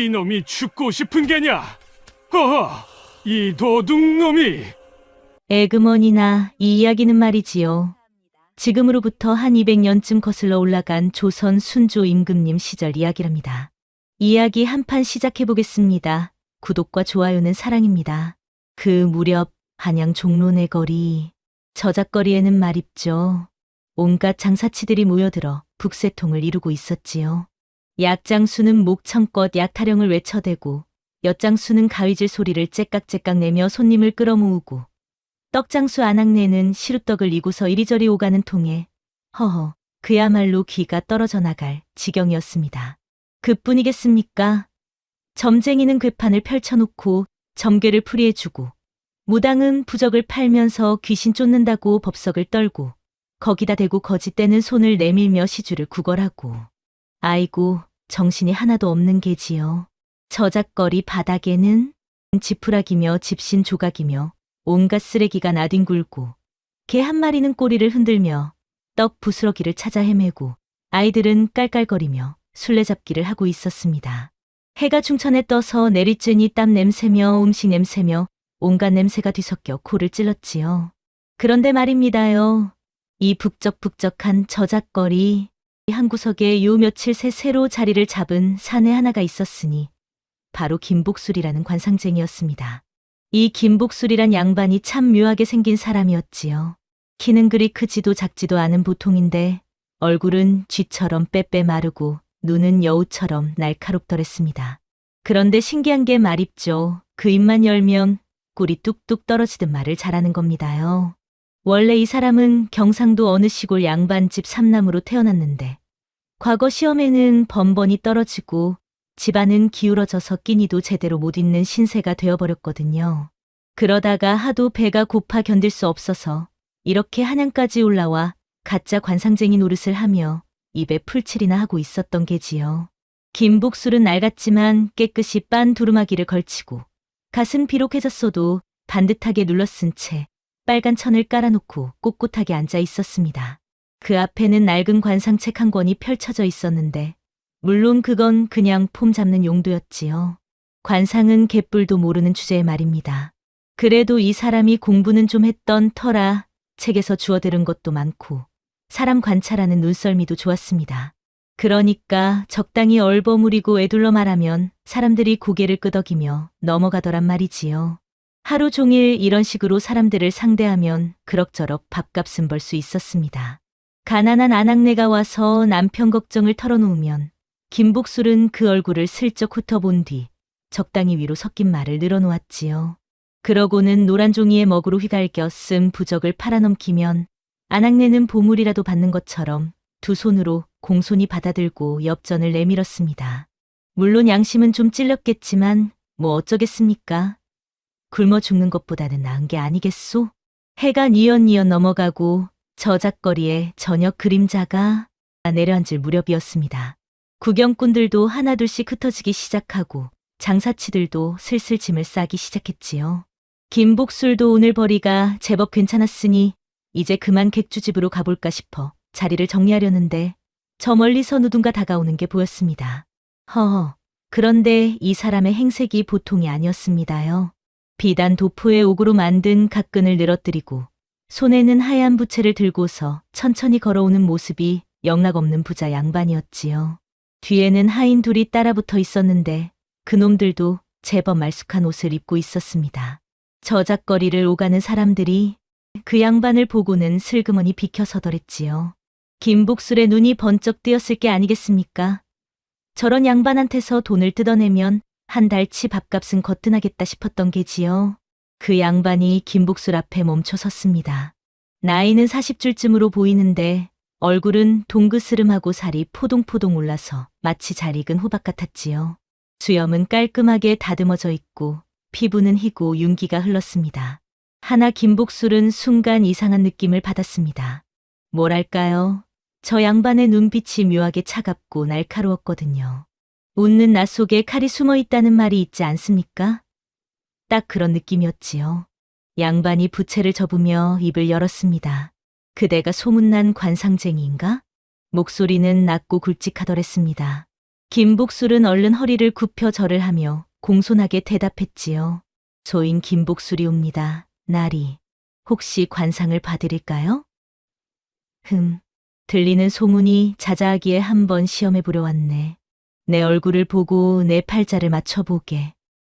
이놈이 죽고 싶은 게냐? 허허, 이 도둑놈이! 에그머니나 이 이야기는 말이지요. 지금으로부터 한 200년쯤 거슬러 올라간 조선 순조 임금님 시절 이야기랍니다. 이야기 한판 시작해 보겠습니다. 구독과 좋아요는 사랑입니다. 그 무렵 한양 종로내 거리, 저작거리에는 말입죠. 온갖 장사치들이 모여들어 북새통을 이루고 있었지요. 약장수는 목청껏 약타령을 외쳐대고 엿장수는 가위질 소리를 째깍째깍 내며 손님을 끌어모으고 떡장수 안악내는 시루떡을 이고서 이리저리 오가는 통에 허허 그야말로 귀가 떨어져 나갈 지경이었습니다. 그뿐이겠습니까? 점쟁이는 괴판을 펼쳐놓고 점괘를 풀이해주고 무당은 부적을 팔면서 귀신 쫓는다고 법석을 떨고 거기다 대고 거짓대는 손을 내밀며 시주를 구걸하고 아이고 정신이 하나도 없는 게지요. 저작거리 바닥에는 지푸라기며 집신 조각이며 온갖 쓰레기가 나뒹굴고 개 한 마리는 꼬리를 흔들며 떡 부스러기를 찾아 헤매고 아이들은 깔깔거리며 술래잡기를 하고 있었습니다. 해가 중천에 떠서 내리쬐니 땀 냄새며 음식 냄새며 온갖 냄새가 뒤섞여 코를 찔렀지요. 그런데 말입니다요. 이 북적북적한 저작거리 한 구석에 요 며칠 새 새로 자리를 잡은 사내 하나가 있었으니 바로 김복술이라는 관상쟁이였습니다. 이 김복술이란 양반이 참 묘하게 생긴 사람이었지요. 키는 그리 크지도 작지도 않은 보통인데 얼굴은 쥐처럼 빼빼 마르고 눈은 여우처럼 날카롭더랬습니다. 그런데 신기한 게 말입죠. 그 입만 열면 꿀이 뚝뚝 떨어지듯 말을 잘하는 겁니다요. 원래 이 사람은 경상도 어느 시골 양반집 삼남으로 태어났는데 과거 시험에는 번번이 떨어지고 집안은 기울어져서 끼니도 제대로 못 있는 신세가 되어버렸거든요. 그러다가 하도 배가 고파 견딜 수 없어서 이렇게 한양까지 올라와 가짜 관상쟁이 노릇을 하며 입에 풀칠이나 하고 있었던 게지요. 김복술은 낡았지만 깨끗이 빤 두루마기를 걸치고 가슴 비록해졌어도 반듯하게 눌러쓴 채 빨간 천을 깔아놓고 꼿꼿하게 앉아 있었습니다. 그 앞에는 낡은 관상책 한 권이 펼쳐져 있었는데 물론 그건 그냥 폼 잡는 용도였지요. 관상은 개뿔도 모르는 주제의 말입니다. 그래도 이 사람이 공부는 좀 했던 터라 책에서 주워들은 것도 많고 사람 관찰하는 눈썰미도 좋았습니다. 그러니까 적당히 얼버무리고 애둘러 말하면 사람들이 고개를 끄덕이며 넘어가더란 말이지요. 하루 종일 이런 식으로 사람들을 상대하면 그럭저럭 밥값은 벌 수 있었습니다. 가난한 아낙네가 와서 남편 걱정을 털어놓으면 김복술은 그 얼굴을 슬쩍 훑어본 뒤 적당히 위로 섞인 말을 늘어놓았지요. 그러고는 노란 종이에 먹으로 휘갈겨 쓴 부적을 팔아넘기면 아낙네는 보물이라도 받는 것처럼 두 손으로 공손히 받아들고 엽전을 내밀었습니다. 물론 양심은 좀 찔렸겠지만 뭐 어쩌겠습니까? 굶어 죽는 것보다는 나은 게 아니겠소? 해가 뉘엿뉘엿 넘어가고 저작거리에 저녁 그림자가 내려앉을 무렵이었습니다. 구경꾼들도 하나둘씩 흩어지기 시작하고 장사치들도 슬슬 짐을 싸기 시작했지요. 김복술도 오늘 벌이가 제법 괜찮았으니 이제 그만 객주집으로 가볼까 싶어 자리를 정리하려는데 저 멀리서 누군가 다가오는 게 보였습니다. 허허, 그런데 이 사람의 행색이 보통이 아니었습니다요. 비단 도포에 옥으로 만든 각근을 늘어뜨리고 손에는 하얀 부채를 들고서 천천히 걸어오는 모습이 영락없는 부자 양반이었지요. 뒤에는 하인 둘이 따라붙어 있었는데 그놈들도 제법 말쑥한 옷을 입고 있었습니다. 저작거리를 오가는 사람들이 그 양반을 보고는 슬그머니 비켜서더랬지요. 김복술의 눈이 번쩍 뜨였을 게 아니겠습니까? 저런 양반한테서 돈을 뜯어내면 한 달치 밥값은 거뜬하겠다 싶었던 게지요. 그 양반이 김복술 앞에 멈춰 섰습니다. 나이는 40줄쯤으로 보이는데 얼굴은 동그스름하고 살이 포동포동 올라서 마치 잘 익은 호박 같았지요. 수염은 깔끔하게 다듬어져 있고 피부는 희고 윤기가 흘렀습니다. 하나 김복술은 순간 이상한 느낌을 받았습니다. 뭐랄까요? 저 양반의 눈빛이 묘하게 차갑고 날카로웠거든요. 웃는 나 속에 칼이 숨어 있다는 말이 있지 않습니까? 딱 그런 느낌이었지요. 양반이 부채를 접으며 입을 열었습니다. 그대가 소문난 관상쟁이인가? 목소리는 낮고 굵직하더랬습니다. 김복술은 얼른 허리를 굽혀 절을 하며 공손하게 대답했지요. 소인 김복술이옵니다. 나리, 혹시 관상을 봐드릴까요? 들리는 소문이 자자하기에 한번 시험해 보려 왔네. 내 얼굴을 보고 내 팔자를 맞춰보게.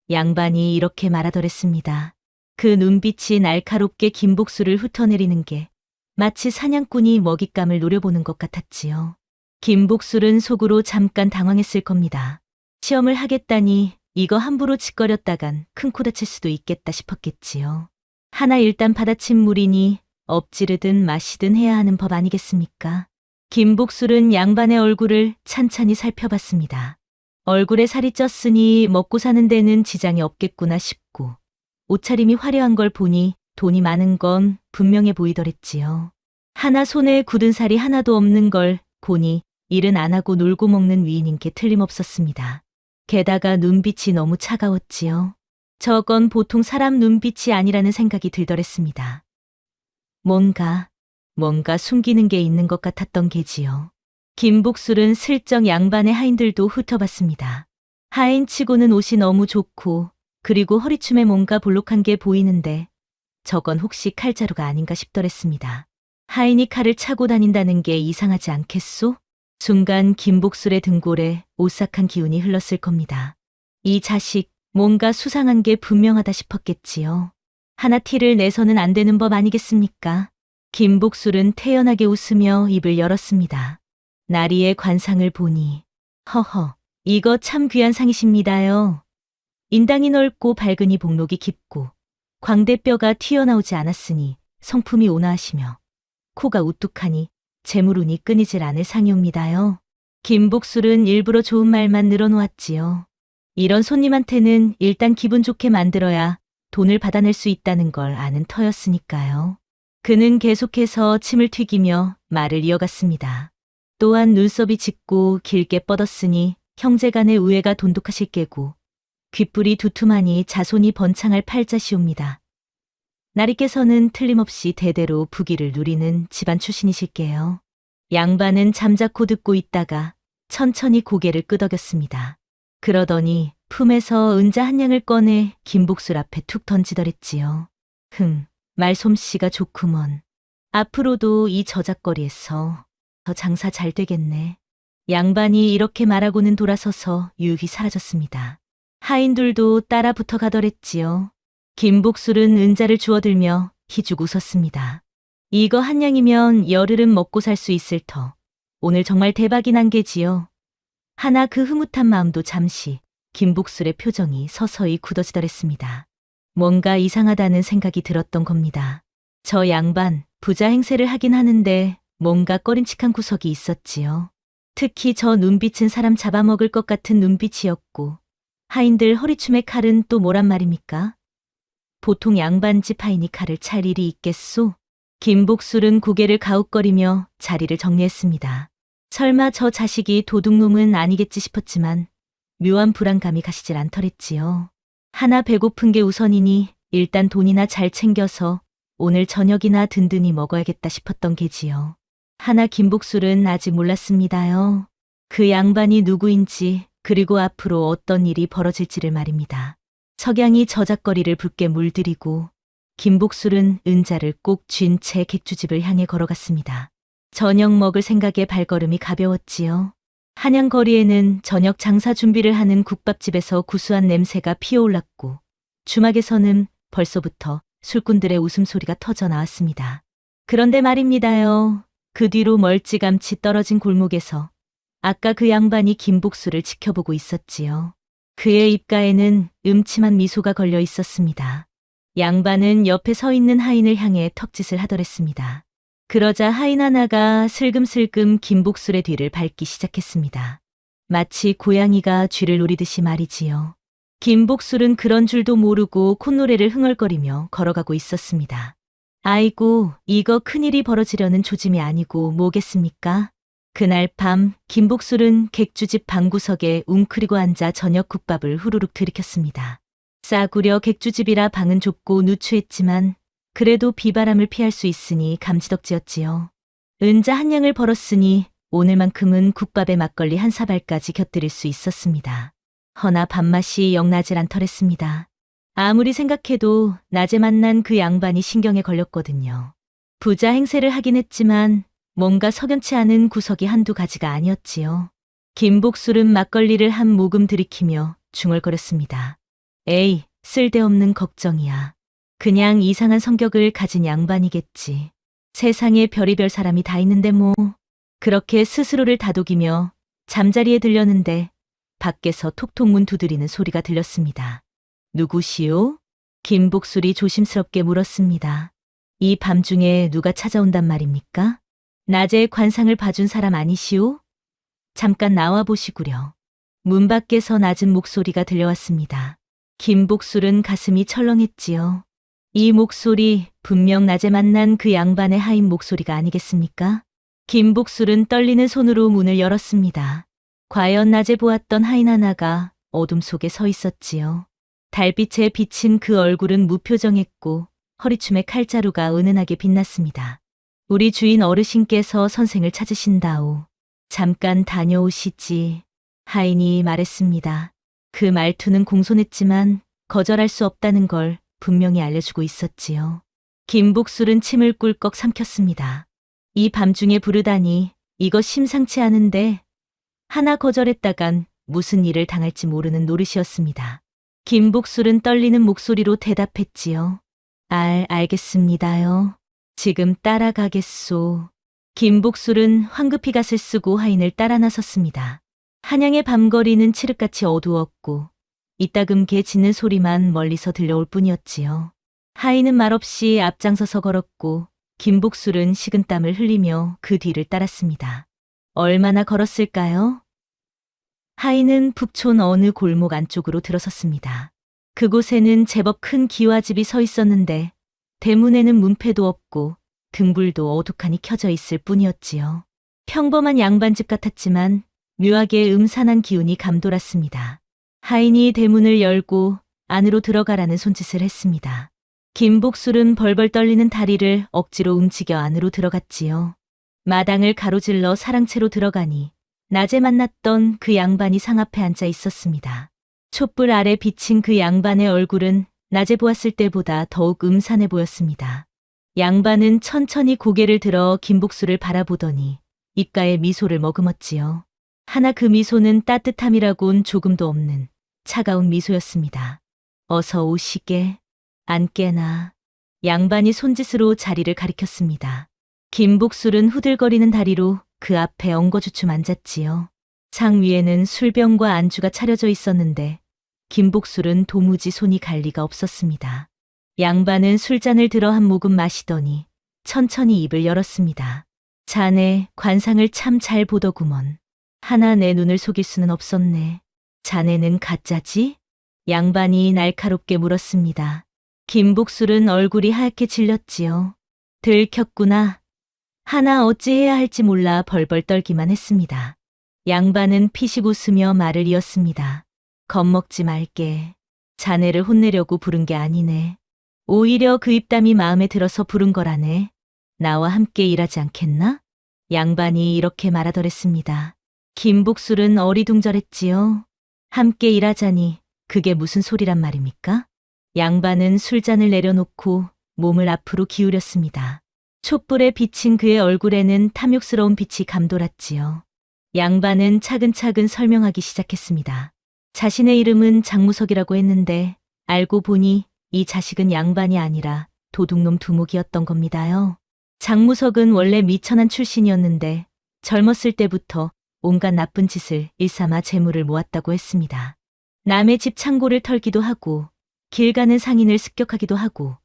양반이 이렇게 말하더랬습니다. 그 눈빛이 날카롭게 김복술을 훑어내리는 게 마치 사냥꾼이 먹잇감을 노려보는 것 같았지요. 김복술은 속으로 잠깐 당황했을 겁니다. 시험을 하겠다니 이거 함부로 짓거렸다간 큰 코 다칠 수도 있겠다 싶었겠지요. 하나 일단 받아친 물이니 엎지르든 마시든 해야 하는 법 아니겠습니까? 김복술은 양반의 얼굴을 찬찬히 살펴봤습니다. 얼굴에 살이 쪘으니 먹고 사는 데는 지장이 없겠구나 싶고 옷차림이 화려한 걸 보니 돈이 많은 건 분명해 보이더랬지요. 하나 손에 굳은 살이 하나도 없는 걸 보니 일은 안 하고 놀고 먹는 위인인 게 틀림없었습니다. 게다가 눈빛이 너무 차가웠지요. 저건 보통 사람 눈빛이 아니라는 생각이 들더랬습니다. 뭔가 숨기는 게 있는 것 같았던 게지요. 김복술은 슬쩍 양반의 하인들도 훑어봤습니다. 하인치고는 옷이 너무 좋고 그리고 허리춤에 뭔가 볼록한 게 보이는데 저건 혹시 칼자루가 아닌가 싶더랬습니다. 하인이 칼을 차고 다닌다는 게 이상하지 않겠소? 순간 김복술의 등골에 오싹한 기운이 흘렀을 겁니다. 이 자식 뭔가 수상한 게 분명하다 싶었겠지요. 하나 티를 내서는 안 되는 법 아니겠습니까? 김복술은 태연하게 웃으며 입을 열었습니다. 나리의 관상을 보니 허허, 이거 참 귀한 상이십니다요. 인당이 넓고 발근이 복록이 깊고 광대뼈가 튀어나오지 않았으니 성품이 온화하시며 코가 우뚝하니 재물운이 끊이질 않을 상이옵니다요. 김복술은 일부러 좋은 말만 늘어놓았지요. 이런 손님한테는 일단 기분 좋게 만들어야 돈을 받아낼 수 있다는 걸 아는 터였으니까요. 그는 계속해서 침을 튀기며 말을 이어갔습니다. 또한 눈썹이 짙고 길게 뻗었으니 형제간의 우애가 돈독하실 게고 귓불이 두툼하니 자손이 번창할 팔자시옵니다. 나리께서는 틀림없이 대대로 부귀를 누리는 집안 출신이실게요. 양반은 잠자코 듣고 있다가 천천히 고개를 끄덕였습니다. 그러더니 품에서 은자 한 양을 꺼내 김복술 앞에 툭 던지더랬지요. 말솜씨가 좋구먼. 앞으로도 이 저작거리에서 더 장사 잘 되겠네. 양반이 이렇게 말하고는 돌아서서 유유히 사라졌습니다. 하인들도 따라 붙어 가더랬지요. 김복술은 은자를 주워들며 희죽 웃었습니다. 이거 한 양이면 열흘은 먹고 살 수 있을 터. 오늘 정말 대박이 난 게지요. 하나 그 흐뭇한 마음도 잠시 김복술의 표정이 서서히 굳어지더랬습니다. 뭔가 이상하다는 생각이 들었던 겁니다. 저 양반 부자 행세를 하긴 하는데 뭔가 꺼림칙한 구석이 있었지요. 특히 저 눈빛은 사람 잡아먹을 것 같은 눈빛이었고 하인들 허리춤의 칼은 또 뭐란 말입니까? 보통 양반집 하인이 칼을 찰 일이 있겠소? 김복술은 고개를 가웃거리며 자리를 정리했습니다. 설마 저 자식이 도둑놈은 아니겠지 싶었지만 묘한 불안감이 가시질 않더랬지요. 하나 배고픈 게 우선이니 일단 돈이나 잘 챙겨서 오늘 저녁이나 든든히 먹어야겠다 싶었던 게지요. 하나 김복술은 아직 몰랐습니다요. 그 양반이 누구인지 그리고 앞으로 어떤 일이 벌어질지를 말입니다. 석양이 저작거리를 붉게 물들이고 김복술은 은자를 꼭 쥔 채 객주집을 향해 걸어갔습니다. 저녁 먹을 생각에 발걸음이 가벼웠지요. 한양거리에는 저녁 장사 준비를 하는 국밥집에서 구수한 냄새가 피어올랐고 주막에서는 벌써부터 술꾼들의 웃음소리가 터져 나왔습니다. 그런데 말입니다요. 그 뒤로 멀찌감치 떨어진 골목에서 아까 그 양반이 김복술을 지켜보고 있었지요. 그의 입가에는 음침한 미소가 걸려 있었습니다. 양반은 옆에 서 있는 하인을 향해 턱짓을 하더랬습니다. 그러자 하인 하나가 슬금슬금 김복술의 뒤를 밟기 시작했습니다. 마치 고양이가 쥐를 노리듯이 말이지요. 김복술은 그런 줄도 모르고 콧노래를 흥얼거리며 걸어가고 있었습니다. 아이고, 이거 큰일이 벌어지려는 조짐이 아니고 뭐겠습니까? 그날 밤 김복술은 객주집 방구석에 웅크리고 앉아 저녁 국밥을 후루룩 들이켰습니다. 싸구려 객주집이라 방은 좁고 누추했지만 그래도 비바람을 피할 수 있으니 감지덕지였지요. 은자 한 양을 벌었으니 오늘만큼은 국밥에 막걸리 한 사발까지 곁들일 수 있었습니다. 허나 밥맛이 영나질 않더랬습니다. 아무리 생각해도 낮에 만난 그 양반이 신경에 걸렸거든요. 부자 행세를 하긴 했지만 뭔가 석연치 않은 구석이 한두 가지가 아니었지요. 김복술은 막걸리를 한 모금 들이키며 중얼거렸습니다. 에이, 쓸데없는 걱정이야. 그냥 이상한 성격을 가진 양반이겠지. 세상에 별의별 사람이 다 있는데 뭐. 그렇게 스스로를 다독이며 잠자리에 들렸는데 밖에서 톡톡 문 두드리는 소리가 들렸습니다. 누구시오? 김복술이 조심스럽게 물었습니다. 이 밤중에 누가 찾아온단 말입니까? 낮에 관상을 봐준 사람 아니시오? 잠깐 나와 보시구려. 문 밖에서 낮은 목소리가 들려왔습니다. 김복술은 가슴이 철렁했지요. 이 목소리 분명 낮에 만난 그 양반의 하인 목소리가 아니겠습니까? 김복술은 떨리는 손으로 문을 열었습니다. 과연 낮에 보았던 하인 하나가 어둠 속에 서 있었지요. 달빛에 비친 그 얼굴은 무표정했고 허리춤에 칼자루가 은은하게 빛났습니다. 우리 주인 어르신께서 선생을 찾으신다오. 잠깐 다녀오시지. 하인이 말했습니다. 그 말투는 공손했지만 거절할 수 없다는 걸 분명히 알려주고 있었지요. 김복술은 침을 꿀꺽 삼켰습니다. 이 밤중에 부르다니 이거 심상치 않은데 하나 거절했다간 무슨 일을 당할지 모르는 노릇이었습니다. 김복술은 떨리는 목소리로 대답했지요. 알겠습니다요. 지금 따라가겠소. 김복술은 황급히 갓을 쓰고 하인을 따라 나섰습니다. 한양의 밤거리는 칠흑같이 어두웠고 이따금 개 짖는 소리만 멀리서 들려올 뿐이었지요. 하인은 말없이 앞장서서 걸었고 김복술은 식은땀을 흘리며 그 뒤를 따랐습니다. 얼마나 걸었을까요? 하인은 북촌 어느 골목 안쪽으로 들어섰습니다. 그곳에는 제법 큰 기와집이 서 있었는데 대문에는 문패도 없고 등불도 어둑하니 켜져 있을 뿐이었지요. 평범한 양반집 같았지만 묘하게 음산한 기운이 감돌았습니다. 하인이 대문을 열고 안으로 들어가라는 손짓을 했습니다. 김복술은 벌벌 떨리는 다리를 억지로 움직여 안으로 들어갔지요. 마당을 가로질러 사랑채로 들어가니 낮에 만났던 그 양반이 상 앞에 앉아 있었습니다. 촛불 아래 비친 그 양반의 얼굴은 낮에 보았을 때보다 더욱 음산해 보였습니다. 양반은 천천히 고개를 들어 김복술을 바라보더니 입가에 미소를 머금었지요. 하나 그 미소는 따뜻함이라곤 조금도 없는 차가운 미소였습니다. 어서 오시게. 앉게나. 양반이 손짓으로 자리를 가리켰습니다. 김복술은 후들거리는 다리로 그 앞에 엉거주춤 앉았지요. 상 위에는 술병과 안주가 차려져 있었는데 김복술은 도무지 손이 갈 리가 없었습니다. 양반은 술잔을 들어 한 모금 마시더니 천천히 입을 열었습니다. 자네 관상을 참 잘 보더구먼. 하나 내 눈을 속일 수는 없었네. 자네는 가짜지? 양반이 날카롭게 물었습니다. 김복술은 얼굴이 하얗게 질렸지요. 들켰구나. 하나 어찌해야 할지 몰라 벌벌 떨기만 했습니다. 양반은 피식 웃으며 말을 이었습니다. 겁먹지 말게. 자네를 혼내려고 부른 게 아니네. 오히려 그 입담이 마음에 들어서 부른 거라네. 나와 함께 일하지 않겠나? 양반이 이렇게 말하더랬습니다. 김복술은 어리둥절했지요. 함께 일하자니 그게 무슨 소리란 말입니까? 양반은 술잔을 내려놓고 몸을 앞으로 기울였습니다. 촛불에 비친 그의 얼굴에는 탐욕스러운 빛이 감돌았지요. 양반은 차근차근 설명하기 시작했습니다. 자신의 이름은 장무석이라고 했는데 알고 보니 이 자식은 양반이 아니라 도둑놈 두목이었던 겁니다요. 장무석은 원래 미천한 출신이었는데 젊었을 때부터 온갖 나쁜 짓을 일삼아 재물을 모았다고 했습니다. 남의 집 창고를 털기도 하고 길 가는 상인을 습격하기도 하고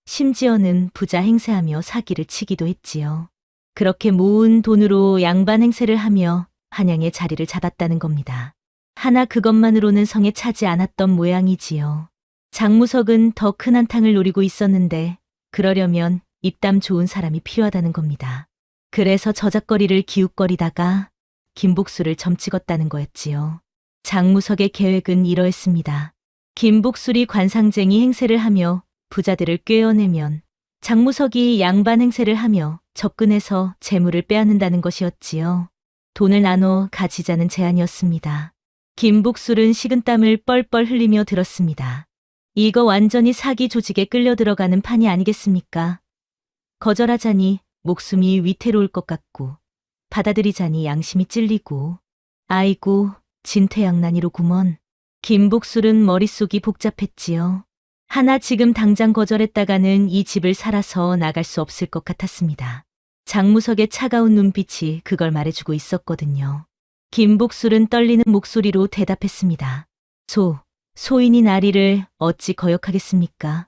심지어는 부자 행세하며 사기를 치기도 했지요. 그렇게 모은 돈으로 양반 행세를 하며 한양의 자리를 잡았다는 겁니다. 하나 그것만으로는 성에 차지 않았던 모양이지요. 장무석은 더 큰 한탕을 노리고 있었는데 그러려면 입담 좋은 사람이 필요하다는 겁니다. 그래서 저작거리를 기웃거리다가 김복술을 점찍었다는 거였지요. 장무석의 계획은 이러했습니다. 김복술이 관상쟁이 행세를 하며 부자들을 꿰어내면 장무석이 양반 행세를 하며 접근해서 재물을 빼앗는다는 것이었지요. 돈을 나눠 가지자는 제안이었습니다. 김복술은 식은땀을 뻘뻘 흘리며 들었습니다. 이거 완전히 사기 조직에 끌려 들어가는 판이 아니겠습니까? 거절하자니 목숨이 위태로울 것 같고, 받아들이자니 양심이 찔리고, 아이고, 진퇴양난이로구먼. 김복술은 머릿속이 복잡했지요. 하나 지금 당장 거절했다가는 이 집을 살아서 나갈 수 없을 것 같았습니다. 장무석의 차가운 눈빛이 그걸 말해주고 있었거든요. 김복술은 떨리는 목소리로 대답했습니다. 소인이 나리를 어찌 거역하겠습니까?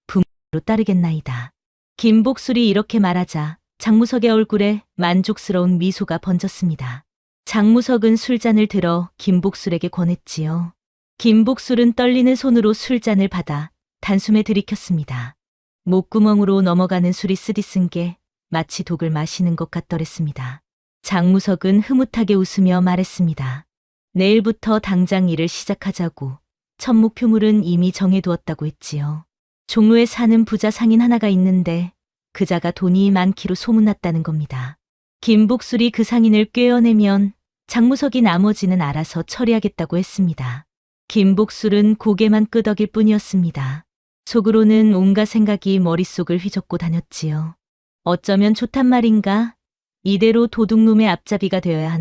부모로 따르겠나이다. 김복술이 이렇게 말하자 장무석의 얼굴에 만족스러운 미소가 번졌습니다. 장무석은 술잔을 들어 김복술에게 권했지요. 김복술은 떨리는 손으로 술잔을 받아 단숨에 들이켰습니다. 목구멍으로 넘어가는 술이 쓰디쓴 게 마치 독을 마시는 것 같더랬습니다. 장무석은 흐뭇하게 웃으며 말했습니다. 내일부터 당장 일을 시작하자고. 첫 목표물은 이미 정해두었다고 했지요. 종로에 사는 부자 상인 하나가 있는데 그자가 돈이 많기로 소문났다는 겁니다. 김복술이 그 상인을 꿰어내면 장무석이 나머지는 알아서 처리하겠다고 했습니다. 김복술은 고개만 끄덕일 뿐이었습니다. 속으로는 온갖 생각이 머릿속을 휘젓고 다녔지요. 어쩌면 좋단 말인가? 이대로 도둑놈의 앞잡이가 되어야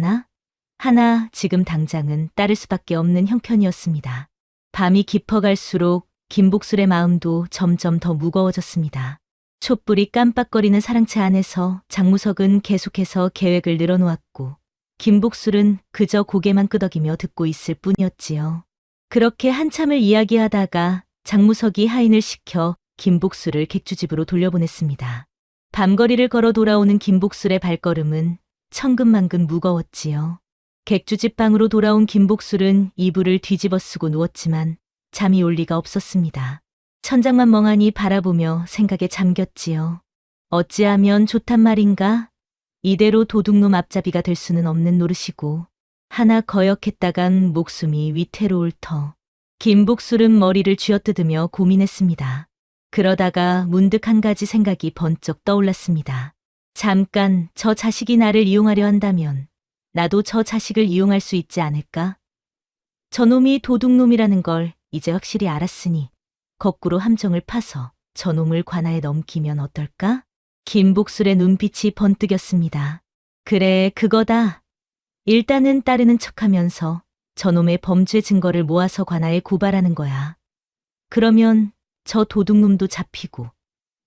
하나? 지금 당장은 따를 수밖에 없는 형편이었습니다. 밤이 깊어갈수록 김복술의 마음도 점점 더 무거워졌습니다. 촛불이 깜빡거리는 사랑채 안에서 장무석은 계속해서 계획을 늘어놓았고, 김복술은 그저 고개만 끄덕이며 듣고 있을 뿐이었지요. 그렇게 한참을 이야기하다가 장무석이 하인을 시켜 김복술을 객주집으로 돌려보냈습니다. 밤거리를 걸어 돌아오는 김복술의 발걸음은 천근만근 무거웠지요. 객주집 방으로 돌아온 김복술은 이불을 뒤집어 쓰고 누웠지만 잠이 올 리가 없었습니다. 천장만 멍하니 바라보며 생각에 잠겼지요. 어찌하면 좋단 말인가? 이대로 도둑놈 앞잡이가 될 수는 없는 노릇이고, 하나 거역했다간 목숨이 위태로울 터. 김복술은 머리를 쥐어뜯으며 고민했습니다. 그러다가 문득 한 가지 생각이 번쩍 떠올랐습니다. 잠깐 저 자식이 나를 이용하려 한다면 나도 저 자식을 이용할 수 있지 않을까? 저놈이 도둑놈이라는 걸 이제 확실히 알았으니 거꾸로 함정을 파서 저놈을 관아에 넘기면 어떨까? 김복술의 눈빛이 번뜩였습니다. 그래, 그거다. 일단은 따르는 척하면서 저놈의 범죄 증거를 모아서 관아에 고발하는 거야. 그러면 저 도둑놈도 잡히고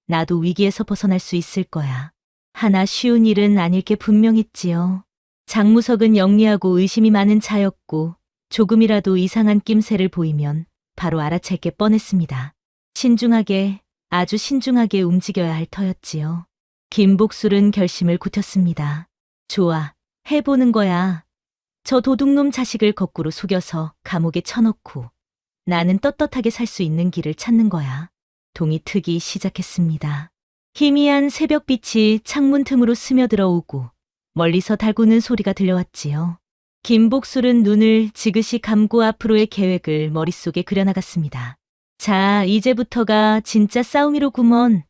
나도 위기에서 벗어날 수 있을 거야. 하나 쉬운 일은 아닐 게 분명했지요. 장무석은 영리하고 의심이 많은 자였고 조금이라도 이상한 낌새를 보이면 바로 알아챌 게 뻔했습니다. 신중하게, 아주 신중하게 움직여야 할 터였지요. 김복술은 결심을 굳혔습니다. 좋아, 해보는 거야. 저 도둑놈 자식을 거꾸로 속여서 감옥에 쳐넣고 나는 떳떳하게 살 수 있는 길을 찾는 거야. 동이 트기 시작했습니다. 희미한 새벽빛이 창문 틈으로 스며들어오고 멀리서 달구는 소리가 들려왔지요. 김복술은 눈을 지그시 감고 앞으로의 계획을 머릿속에 그려나갔습니다. 자, 이제부터가 진짜 싸움이로구먼.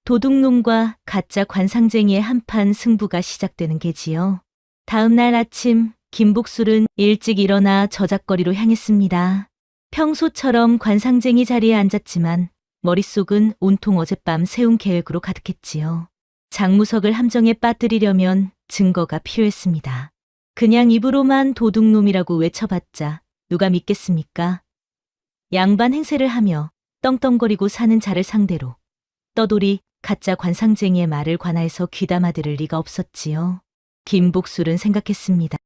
도둑놈과 가짜 관상쟁이의 한판 승부가 시작되는 게지요. 다음 날 아침 김복술은 일찍 일어나 저작거리로 향했습니다. 평소처럼 관상쟁이 자리에 앉았지만 머릿속은 온통 어젯밤 세운 계획으로 가득했지요. 장무석을 함정에 빠뜨리려면 증거가 필요했습니다. 그냥 입으로만 도둑놈이라고 외쳐봤자 누가 믿겠습니까? 양반 행세를 하며 떵떵거리고 사는 자를 상대로 떠돌이 가짜 관상쟁이의 말을 관아에서 귀담아 들을 리가 없었지요. 김복술은 생각했습니다.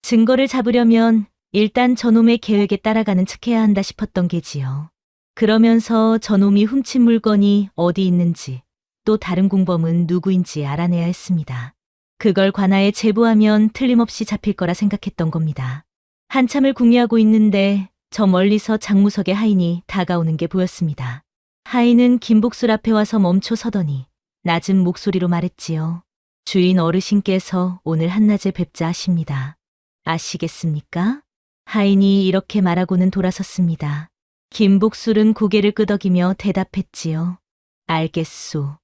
증거를 잡으려면 일단 저놈의 계획에 따라가는 척해야 한다 싶었던 게지요. 그러면서 저놈이 훔친 물건이 어디 있는지 또 다른 공범은 누구인지 알아내야 했습니다. 그걸 관아에 제보하면 틀림없이 잡힐 거라 생각했던 겁니다. 한참을 궁리하고 있는데 저 멀리서 장무석의 하인이 다가오는 게 보였습니다. 하인은 김복술 앞에 와서 멈춰 서더니 낮은 목소리로 말했지요. 주인 어르신께서 오늘 한낮에 뵙자 하십니다. 아시겠습니까? 하인이 이렇게 말하고는 돌아섰습니다. 김복술은 고개를 끄덕이며 대답했지요. 알겠소.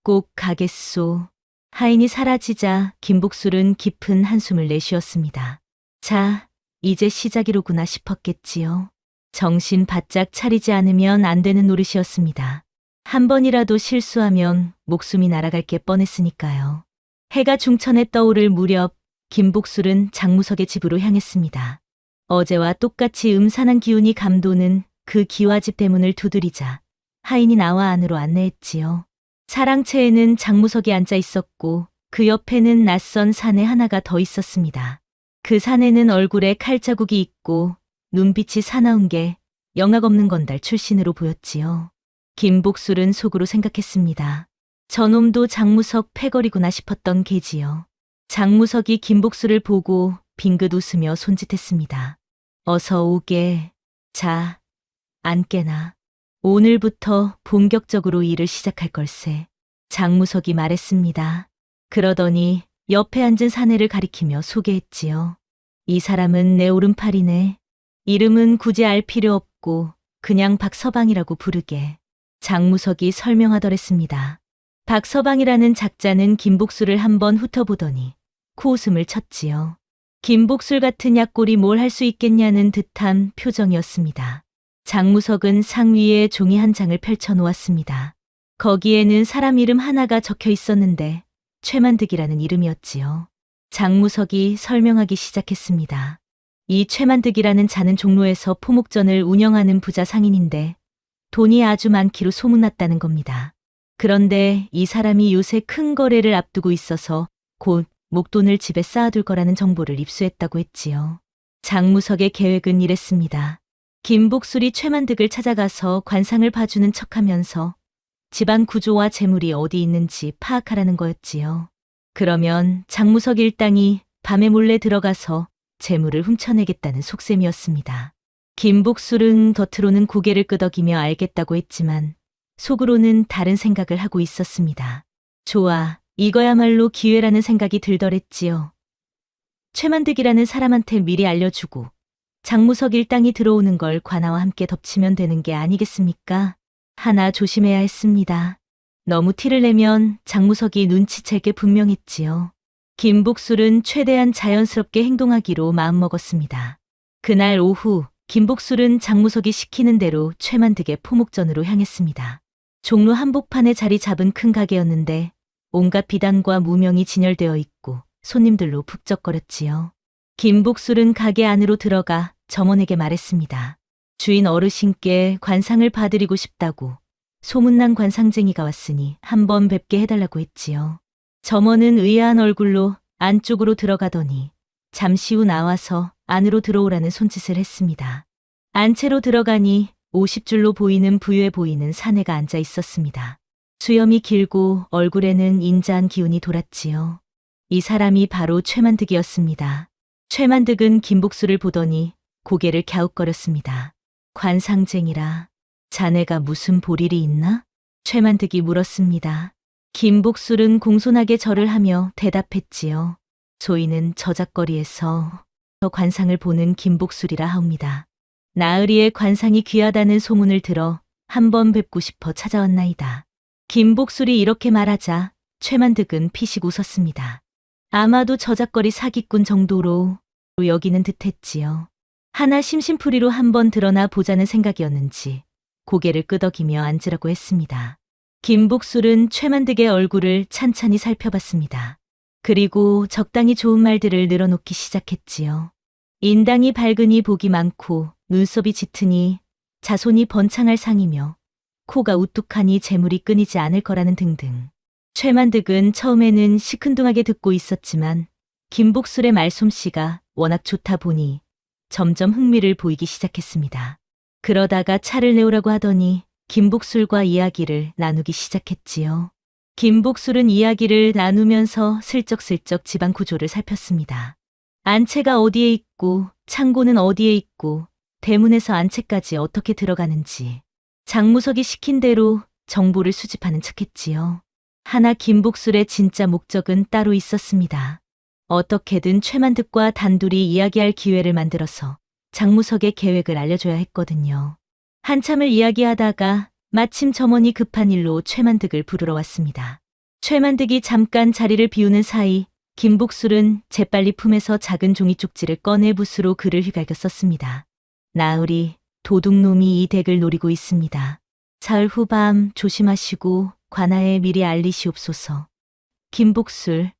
꼭 가겠소. 하인이 사라지자 김복술은 깊은 한숨을 내쉬었습니다. 자, 이제 시작이로구나 싶었겠지요. 정신 바짝 차리지 않으면 안 되는 노릇이었습니다. 한 번이라도 실수하면 목숨이 날아갈 게 뻔했으니까요. 해가 중천에 떠오를 무렵 김복술은 장무석의 집으로 향했습니다. 어제와 똑같이 음산한 기운이 감도는 그 기와집 대문을 두드리자 하인이 나와 안으로 안내했지요. 사랑채에는 장무석이 앉아 있었고 그 옆에는 낯선 사내 하나가 더 있었습니다. 그 사내는 얼굴에 칼자국이 있고 눈빛이 사나운 게 영악 없는 건달 출신으로 보였지요. 김복술은 속으로 생각했습니다. 저놈도 장무석 패거리구나 싶었던 게지요. 장무석이 김복술을 보고 빙긋 웃으며 손짓했습니다. 어서 오게. 자, 앉게나. 오늘부터 본격적으로 일을 시작할 걸세. 장무석이 말했습니다. 그러더니 옆에 앉은 사내를 가리키며 소개했지요. 이 사람은 내 오른팔이네. 이름은 굳이 알 필요 없고 그냥 박서방이라고 부르게. 장무석이 설명하더랬습니다. 박서방이라는 작자는 김복술을 한번 훑어보더니 코웃음을 쳤지요. 김복술 같은 약골이 뭘 할 수 있겠냐는 듯한 표정이었습니다. 장무석은 상위에 종이 한 장을 펼쳐놓았습니다. 거기에는 사람 이름 하나가 적혀 있었는데 최만득이라는 이름이었지요. 장무석이 설명하기 시작했습니다. 이 최만득이라는 자는 종로에서 포목전을 운영하는 부자 상인인데 돈이 아주 많기로 소문났다는 겁니다. 그런데 이 사람이 요새 큰 거래를 앞두고 있어서 곧 목돈을 집에 쌓아둘 거라는 정보를 입수했다고 했지요. 장무석의 계획은 이랬습니다. 김복술이 최만득을 찾아가서 관상을 봐주는 척하면서 집안 구조와 재물이 어디 있는지 파악하라는 거였지요. 그러면 장무석 일당이 밤에 몰래 들어가서 재물을 훔쳐내겠다는 속셈이었습니다. 김복술은 겉으로는 고개를 끄덕이며 알겠다고 했지만 속으로는 다른 생각을 하고 있었습니다. 좋아, 이거야말로 기회라는 생각이 들더랬지요. 최만득이라는 사람한테 미리 알려주고 장무석 일당이 들어오는 걸 관아와 함께 덮치면 되는 게 아니겠습니까? 하나 조심해야 했습니다. 너무 티를 내면 장무석이 눈치챌 게 분명했지요. 김복술은 최대한 자연스럽게 행동하기로 마음먹었습니다. 그날 오후 김복술은 장무석이 시키는 대로 최만득의 포목전으로 향했습니다. 종로 한복판에 자리 잡은 큰 가게였는데 온갖 비단과 무명이 진열되어 있고 손님들로 북적거렸지요. 김복술은 가게 안으로 들어가 점원에게 말했습니다. 주인 어르신께 관상을 봐드리고 싶다고 소문난 관상쟁이가 왔으니 한번 뵙게 해달라고 했지요. 점원은 의아한 얼굴로 안쪽으로 들어가더니 잠시 후 나와서 안으로 들어오라는 손짓을 했습니다. 안채로 들어가니 50줄로 보이는 부유해 보이는 사내가 앉아 있었습니다. 수염이 길고 얼굴에는 인자한 기운이 돌았지요. 이 사람이 바로 최만득이었습니다. 최만득은 김복술을 보더니 고개를 갸웃거렸습니다. 관상쟁이라. 자네가 무슨 볼일이 있나? 최만득이 물었습니다. 김복술은 공손하게 절을 하며 대답했지요. 소인은 저작거리에서 저 관상을 보는 김복술이라 하옵니다. 나으리의 관상이 귀하다는 소문을 들어 한번 뵙고 싶어 찾아왔나이다. 김복술이 이렇게 말하자 최만득은 피식 웃었습니다. 아마도 저작거리 사기꾼 정도로 여기는 듯했지요. 하나 심심풀이로 한번 드러나 보자는 생각이었는지 고개를 끄덕이며 앉으라고 했습니다. 김복술은 최만득의 얼굴을 찬찬히 살펴봤습니다. 그리고 적당히 좋은 말들을 늘어놓기 시작했지요. 인당이 밝으니 복이 많고 눈썹이 짙으니 자손이 번창할 상이며 코가 우뚝하니 재물이 끊이지 않을 거라는 등등. 최만득은 처음에는 시큰둥하게 듣고 있었지만 김복술의 말솜씨가 워낙 좋다 보니 점점 흥미를 보이기 시작했습니다. 그러다가 차를 내오라고 하더니 김복술과 이야기를 나누기 시작했지요. 김복술은 이야기를 나누면서 슬쩍슬쩍 집안 구조를 살폈습니다. 안채가 어디에 있고 창고는 어디에 있고 대문에서 안채까지 어떻게 들어가는지 장무석이 시킨 대로 정보를 수집하는 척했지요. 하나 김복술의 진짜 목적은 따로 있었습니다. 어떻게든 최만득과 단둘이 이야기할 기회를 만들어서 장무석의 계획을 알려줘야 했거든요. 한참을 이야기하다가 마침 점원이 급한 일로 최만득을 부르러 왔습니다. 최만득이 잠깐 자리를 비우는 사이 김복술은 재빨리 품에서 작은 종이 쪽지를 꺼내 붓으로 글을 휘갈겨 썼습니다. 나으리, 도둑놈이 이 댁을 노리고 있습니다. 사흘 후밤 조심하시고 관아에 미리 알리시옵소서. 김복술은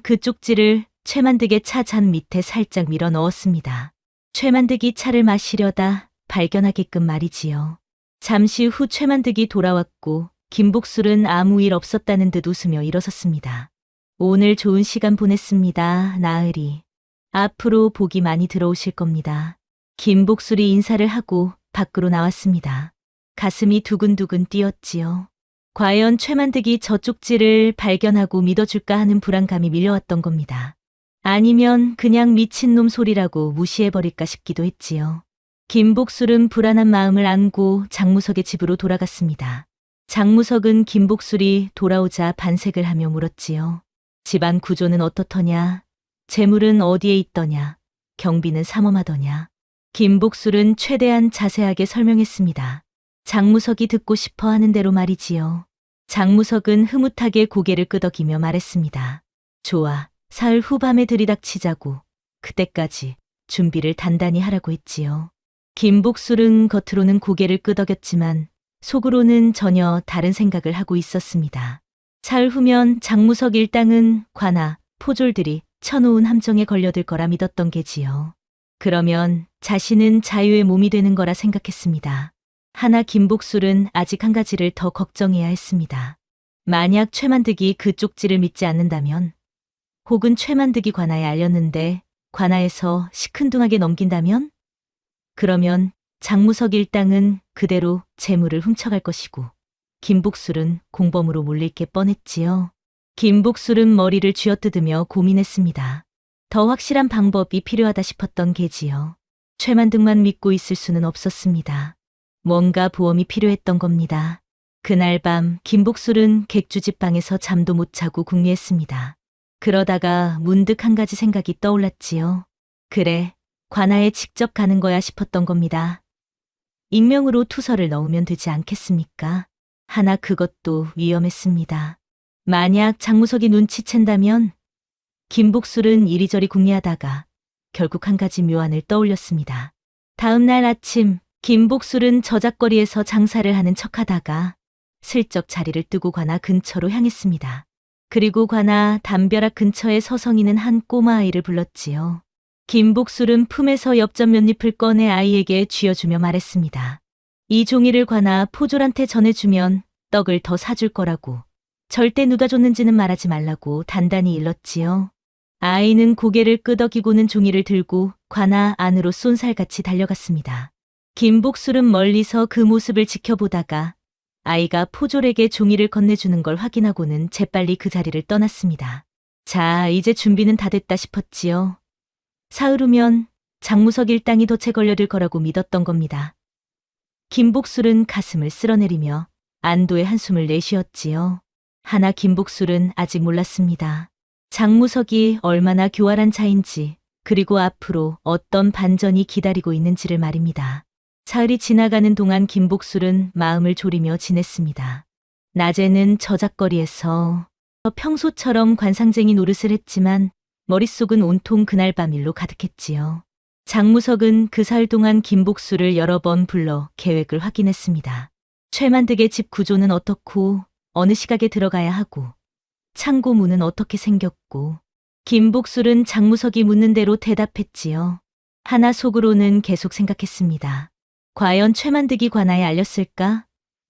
그 쪽지를 최만득의 차 잔 밑에 살짝 밀어 넣었습니다. 최만득이 차를 마시려다 발견하게끔 말이지요. 잠시 후 최만득이 돌아왔고 김복술은 아무 일 없었다는 듯 웃으며 일어섰습니다. 오늘 좋은 시간 보냈습니다, 나으리. 앞으로 복이 많이 들어오실 겁니다. 김복술이 인사를 하고 밖으로 나왔습니다. 가슴이 두근두근 뛰었지요. 과연 최만득이 저 쪽지를 발견하고 믿어줄까 하는 불안감이 밀려왔던 겁니다. 아니면 그냥 미친놈 소리라고 무시해버릴까 싶기도 했지요. 김복술은 불안한 마음을 안고 장무석의 집으로 돌아갔습니다. 장무석은 김복술이 돌아오자 반색을 하며 물었지요. 집안 구조는 어떻더냐? 재물은 어디에 있더냐? 경비는 삼엄하더냐? 김복술은 최대한 자세하게 설명했습니다. 장무석이 듣고 싶어 하는 대로 말이지요. 장무석은 흐뭇하게 고개를 끄덕이며 말했습니다. 좋아, 사흘 후밤에 들이닥치자고. 그때까지 준비를 단단히 하라고 했지요. 김복술은 겉으로는 고개를 끄덕였지만 속으로는 전혀 다른 생각을 하고 있었습니다. 사흘 후면 장무석 일당은 관아, 포졸들이 쳐놓은 함정에 걸려들 거라 믿었던 게지요. 그러면 자신은 자유의 몸이 되는 거라 생각했습니다. 하나 김복술은 아직 한 가지를 더 걱정해야 했습니다. 만약 최만득이 그 쪽지를 믿지 않는다면, 혹은 최만득이 관아에 알렸는데 관아에서 시큰둥하게 넘긴다면? 그러면 장무석 일당은 그대로 재물을 훔쳐갈 것이고 김복술은 공범으로 몰릴 게 뻔했지요. 김복술은 머리를 쥐어뜯으며 고민했습니다. 더 확실한 방법이 필요하다 싶었던 게지요. 최만득만 믿고 있을 수는 없었습니다. 뭔가 보험이 필요했던 겁니다. 그날 밤 김복술은 객주집 방에서 잠도 못 자고 궁리했습니다. 그러다가 문득 한 가지 생각이 떠올랐지요. 그래, 관아에 직접 가는 거야 싶었던 겁니다. 익명으로 투서를 넣으면 되지 않겠습니까? 하나 그것도 위험했습니다. 만약 장무석이 눈치챈다면 김복술은 이리저리 궁리하다가 결국 한 가지 묘안을 떠올렸습니다. 다음 날 아침 김복술은 저작거리에서 장사를 하는 척하다가 슬쩍 자리를 뜨고 관아 근처로 향했습니다. 그리고 관아 담벼락 근처에 서성이는 한 꼬마아이를 불렀지요. 김복술은 품에서 엽전 몇 잎을 꺼내 아이에게 쥐어주며 말했습니다. 이 종이를 관아 포졸한테 전해주면 떡을 더 사줄 거라고. 절대 누가 줬는지는 말하지 말라고 단단히 일렀지요. 아이는 고개를 끄덕이고는 종이를 들고 관아 안으로 쏜살같이 달려갔습니다. 김복술은 멀리서 그 모습을 지켜보다가 아이가 포졸에게 종이를 건네주는 걸 확인하고는 재빨리 그 자리를 떠났습니다. 자, 이제 준비는 다 됐다 싶었지요. 사흘 후면 장무석 일당이 덫에 걸려들 거라고 믿었던 겁니다. 김복술은 가슴을 쓸어내리며 안도의 한숨을 내쉬었지요. 하나 김복술은 아직 몰랐습니다. 장무석이 얼마나 교활한 자인지, 그리고 앞으로 어떤 반전이 기다리고 있는지를 말입니다. 사흘이 지나가는 동안 김복술은 마음을 졸이며 지냈습니다. 낮에는 저작거리에서 평소처럼 관상쟁이 노릇을 했지만 머릿속은 온통 그날 밤 일로 가득했지요. 장무석은 그 사흘 동안 김복술을 여러 번 불러 계획을 확인했습니다. 최만득의 집 구조는 어떻고 어느 시각에 들어가야 하고 창고 문은 어떻게 생겼고 김복술은 장무석이 묻는 대로 대답했지요. 하나 속으로는 계속 생각했습니다. 과연 최만득이 관아에 알렸을까?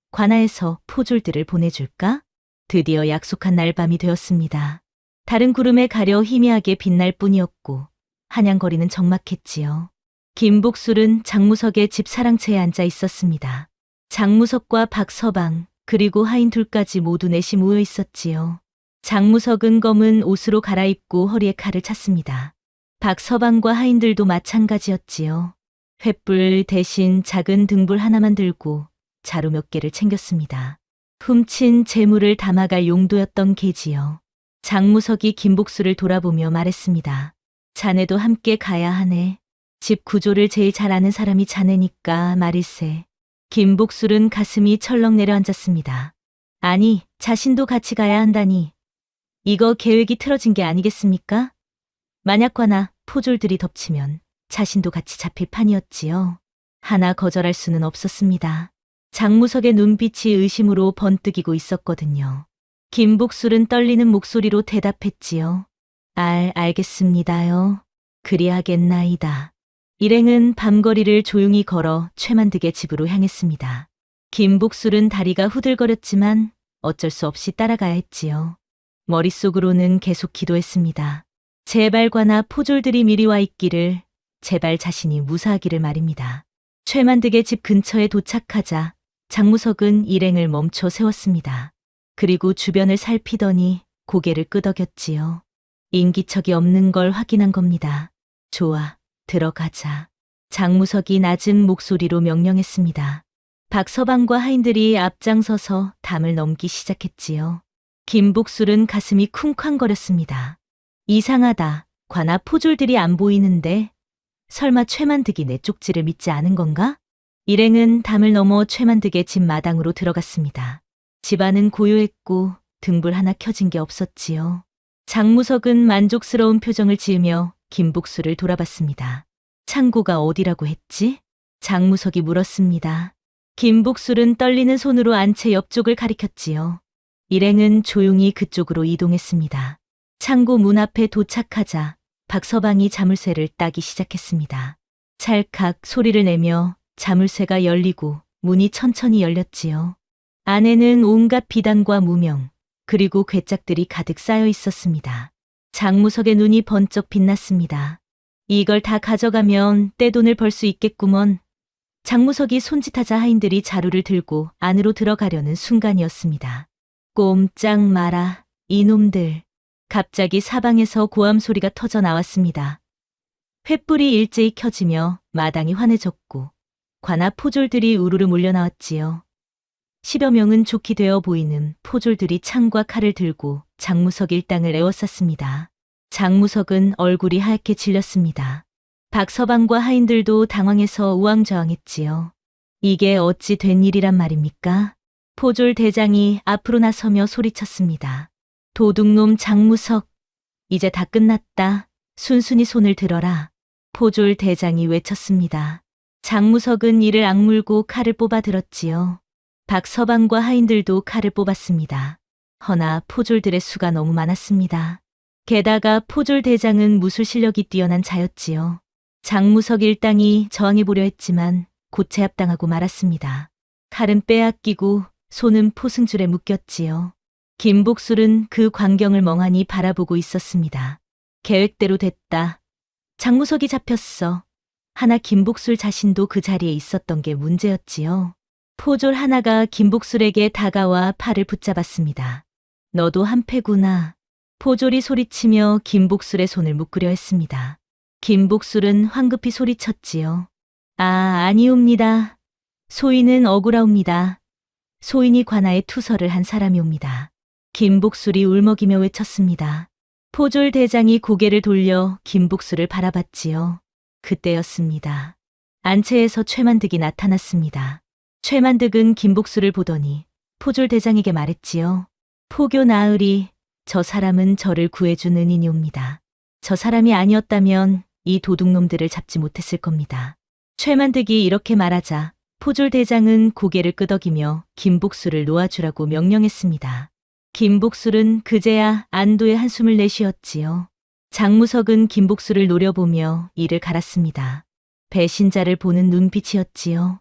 관아에서 포졸들을 보내줄까? 드디어 약속한 날 밤이 되었습니다. 다른 구름에 가려 희미하게 빛날 뿐이었고 한양거리는 적막했지요. 김복술은 장무석의 집 사랑채에 앉아 있었습니다. 장무석과 박서방 그리고 하인 둘까지 모두 넷이 모여 있었지요. 장무석은 검은 옷으로 갈아입고 허리에 칼을 찼습니다. 박서방과 하인들도 마찬가지였지요. 횃불 대신 작은 등불 하나만 들고 자루 몇 개를 챙겼습니다. 훔친 재물을 담아갈 용도였던 게지요. 장무석이 김복술을 돌아보며 말했습니다. 자네도 함께 가야 하네. 집 구조를 제일 잘 아는 사람이 자네니까 말일세. 김복술은 가슴이 철렁 내려앉았습니다. 아니, 자신도 같이 가야 한다니. 이거 계획이 틀어진 게 아니겠습니까? 만약 과나 포졸들이 덮치면 자신도 같이 잡힐 판이었지요. 하나 거절할 수는 없었습니다. 장무석의 눈빛이 의심으로 번뜩이고 있었거든요. 김복술은 떨리는 목소리로 대답했지요. 알겠습니다요. 그리하겠나이다. 일행은 밤거리를 조용히 걸어 최만득의 집으로 향했습니다. 김복술은 다리가 후들거렸지만 어쩔 수 없이 따라가야 했지요. 머릿속으로는 계속 기도했습니다. 제발 과나 포졸들이 미리 와 있기를, 제발 자신이 무사하기를 말입니다. 최만득의 집 근처에 도착하자 장무석은 일행을 멈춰 세웠습니다. 그리고 주변을 살피더니 고개를 끄덕였지요. 인기척이 없는 걸 확인한 겁니다. 좋아, 들어가자. 장무석이 낮은 목소리로 명령했습니다. 박서방과 하인들이 앞장서서 담을 넘기 시작했지요. 김복술은 가슴이 쿵쾅거렸습니다. 이상하다. 관아 포졸들이 안 보이는데 설마 최만득이 내 쪽지를 믿지 않은 건가? 일행은 담을 넘어 최만득의 집 마당으로 들어갔습니다. 집안은 고요했고 등불 하나 켜진 게 없었지요. 장무석은 만족스러운 표정을 지으며 김복술을 돌아봤습니다. 창고가 어디라고 했지? 장무석이 물었습니다. 김복술은 떨리는 손으로 안채 옆쪽을 가리켰지요. 일행은 조용히 그쪽으로 이동했습니다. 창고 문 앞에 도착하자 박서방이 자물쇠를 따기 시작했습니다. 찰칵 소리를 내며 자물쇠가 열리고 문이 천천히 열렸지요. 안에는 온갖 비단과 무명, 그리고 괴짝들이 가득 쌓여 있었습니다. 장무석의 눈이 번쩍 빛났습니다. 이걸 다 가져가면 떼돈을 벌 수 있겠구먼. 장무석이 손짓하자 하인들이 자루를 들고 안으로 들어가려는 순간이었습니다. 꼼짝 마라, 이놈들. 갑자기 사방에서 고함 소리가 터져 나왔습니다. 횃불이 일제히 켜지며 마당이 환해졌고 관아 포졸들이 우르르 몰려나왔지요. 10여 명은 좋게 되어 보이는 포졸들이 창과 칼을 들고 장무석 일당을 에워쌌습니다. 장무석은 얼굴이 하얗게 질렸습니다. 박서방과 하인들도 당황해서 우왕좌왕했지요. 이게 어찌 된 일이란 말입니까? 포졸 대장이 앞으로 나서며 소리쳤습니다. 도둑놈 장무석, 이제 다 끝났다. 순순히 손을 들어라. 포졸 대장이 외쳤습니다. 장무석은 이를 악물고 칼을 뽑아 들었지요. 박서방과 하인들도 칼을 뽑았습니다. 허나 포졸들의 수가 너무 많았습니다. 게다가 포졸 대장은 무술 실력이 뛰어난 자였지요. 장무석 일당이 저항해보려 했지만 곧 제압당하고 말았습니다. 칼은 빼앗기고 손은 포승줄에 묶였지요. 김복술은 그 광경을 멍하니 바라보고 있었습니다. 계획대로 됐다. 장무석이 잡혔어. 하나 김복술 자신도 그 자리에 있었던 게 문제였지요. 포졸 하나가 김복술에게 다가와 팔을 붙잡았습니다. 너도 한패구나. 포졸이 소리치며 김복술의 손을 묶으려 했습니다. 김복술은 황급히 소리쳤지요. 아니옵니다. 소인은 억울하옵니다. 소인이 관아에 투서를 한 사람이옵니다. 김복술이 울먹이며 외쳤습니다. 포졸 대장이 고개를 돌려 김복술을 바라봤지요. 그때였습니다. 안채에서 최만득이 나타났습니다. 최만득은 김복술을 보더니 포졸 대장에게 말했지요. 포교 나으리, 저 사람은 저를 구해준 은인이옵니다. 저 사람이 아니었다면 이 도둑놈들을 잡지 못했을 겁니다. 최만득이 이렇게 말하자 포졸 대장은 고개를 끄덕이며 김복술을 놓아주라고 명령했습니다. 김복술은 그제야 안도의 한숨을 내쉬었지요. 장무석은 김복술을 노려보며 이를 갈았습니다. 배신자를 보는 눈빛이었지요.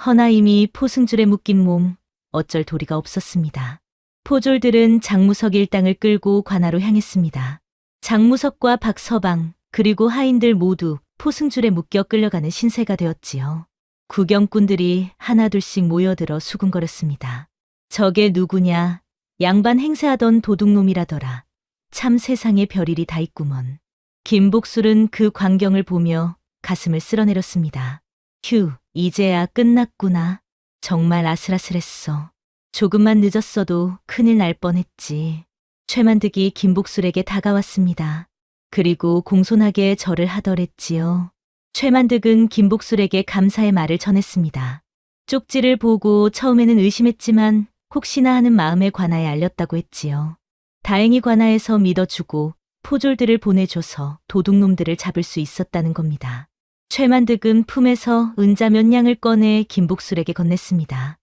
허나 이미 포승줄에 묶인 몸, 어쩔 도리가 없었습니다. 포졸들은 장무석 일당을 끌고 관아로 향했습니다. 장무석과 박서방, 그리고 하인들 모두 포승줄에 묶여 끌려가는 신세가 되었지요. 구경꾼들이 하나둘씩 모여들어 수군거렸습니다. 저게 누구냐? 양반 행세하던 도둑놈이라더라. 참 세상에 별일이 다 있구먼. 김복술은 그 광경을 보며 가슴을 쓸어내렸습니다. 휴, 이제야 끝났구나. 정말 아슬아슬했어. 조금만 늦었어도 큰일 날 뻔했지. 최만득이 김복술에게 다가왔습니다. 그리고 공손하게 절을 하더랬지요. 최만득은 김복술에게 감사의 말을 전했습니다. 쪽지를 보고 처음에는 의심했지만 혹시나 하는 마음에 관아에 알렸다고 했지요. 다행히 관아에서 믿어주고 포졸들을 보내줘서 도둑놈들을 잡을 수 있었다는 겁니다. 최만득은 품에서 은자 몇 냥을 꺼내 김복술에게 건넸습니다.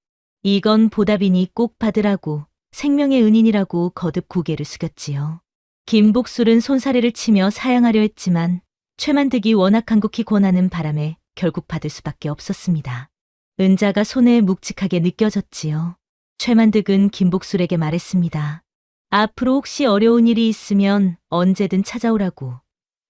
이건 보답이니 꼭 받으라고, 생명의 은인이라고 거듭 고개를 숙였지요. 김복술은 손사래를 치며 사양하려 했지만 최만득이 워낙 간곡히 권하는 바람에 결국 받을 수밖에 없었습니다. 은자가 손에 묵직하게 느껴졌지요. 최만득은 김복술에게 말했습니다. 앞으로 혹시 어려운 일이 있으면 언제든 찾아오라고,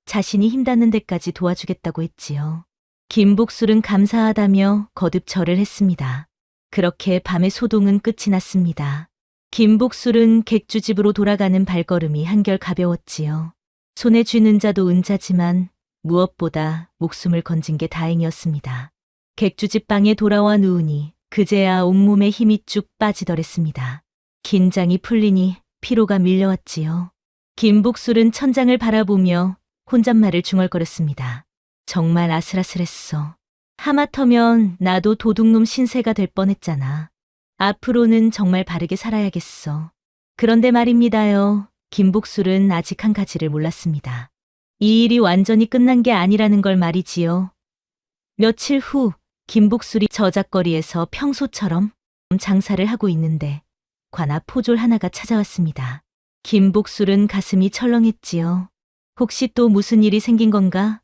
자신이 힘닿는 데까지 도와주겠다고 했지요. 김복술은 감사하다며 거듭 절을 했습니다. 그렇게 밤의 소동은 끝이 났습니다. 김복술은 객주집으로 돌아가는 발걸음이 한결 가벼웠지요. 손에 쥔 은자도 은자지만 무엇보다 목숨을 건진 게 다행이었습니다. 객주집 방에 돌아와 누우니 그제야 온몸에 힘이 쭉 빠지더랬습니다. 긴장이 풀리니 피로가 밀려왔지요. 김복술은 천장을 바라보며 혼잣말을 중얼거렸습니다. 정말 아슬아슬했어. 하마터면 나도 도둑놈 신세가 될 뻔했잖아. 앞으로는 정말 바르게 살아야겠어. 그런데 말입니다요. 김복술은 아직 한 가지를 몰랐습니다. 이 일이 완전히 끝난 게 아니라는 걸 말이지요. 며칠 후 김복술이 저작거리에서 평소처럼 장사를 하고 있는데 관아 포졸 하나가 찾아왔습니다. 김복술은 가슴이 철렁했지요. 혹시 또 무슨 일이 생긴 건가?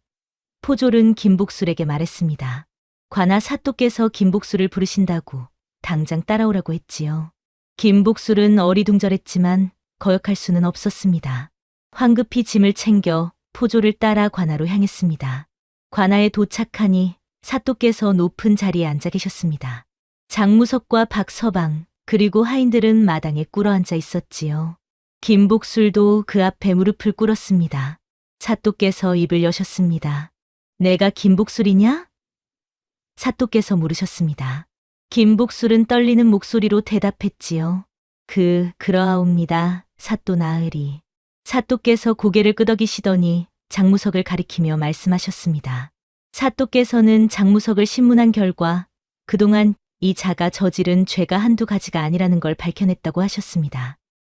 포졸은 김복술에게 말했습니다. 관아 사또께서 김복술을 부르신다고 당장 따라오라고 했지요. 김복술은 어리둥절했지만 거역할 수는 없었습니다. 황급히 짐을 챙겨 포졸을 따라 관아로 향했습니다. 관아에 도착하니 사또께서 높은 자리에 앉아 계셨습니다. 장무석과 박서방 그리고 하인들은 마당에 꿇어앉아 있었지요. 김복술도 그 앞에 무릎을 꿇었습니다. 사또께서 입을 여셨습니다. 내가 김복술이냐? 사또께서 물으셨습니다. 김복술은 떨리는 목소리로 대답했지요. 그러하옵니다. 사또 나으리. 사또께서 고개를 끄덕이시더니 장무석을 가리키며 말씀하셨습니다. 사또께서는 장무석을 신문한 결과 그동안 이 자가 저지른 죄가 한두 가지가 아니라는 걸 밝혀냈다고 하셨습니다.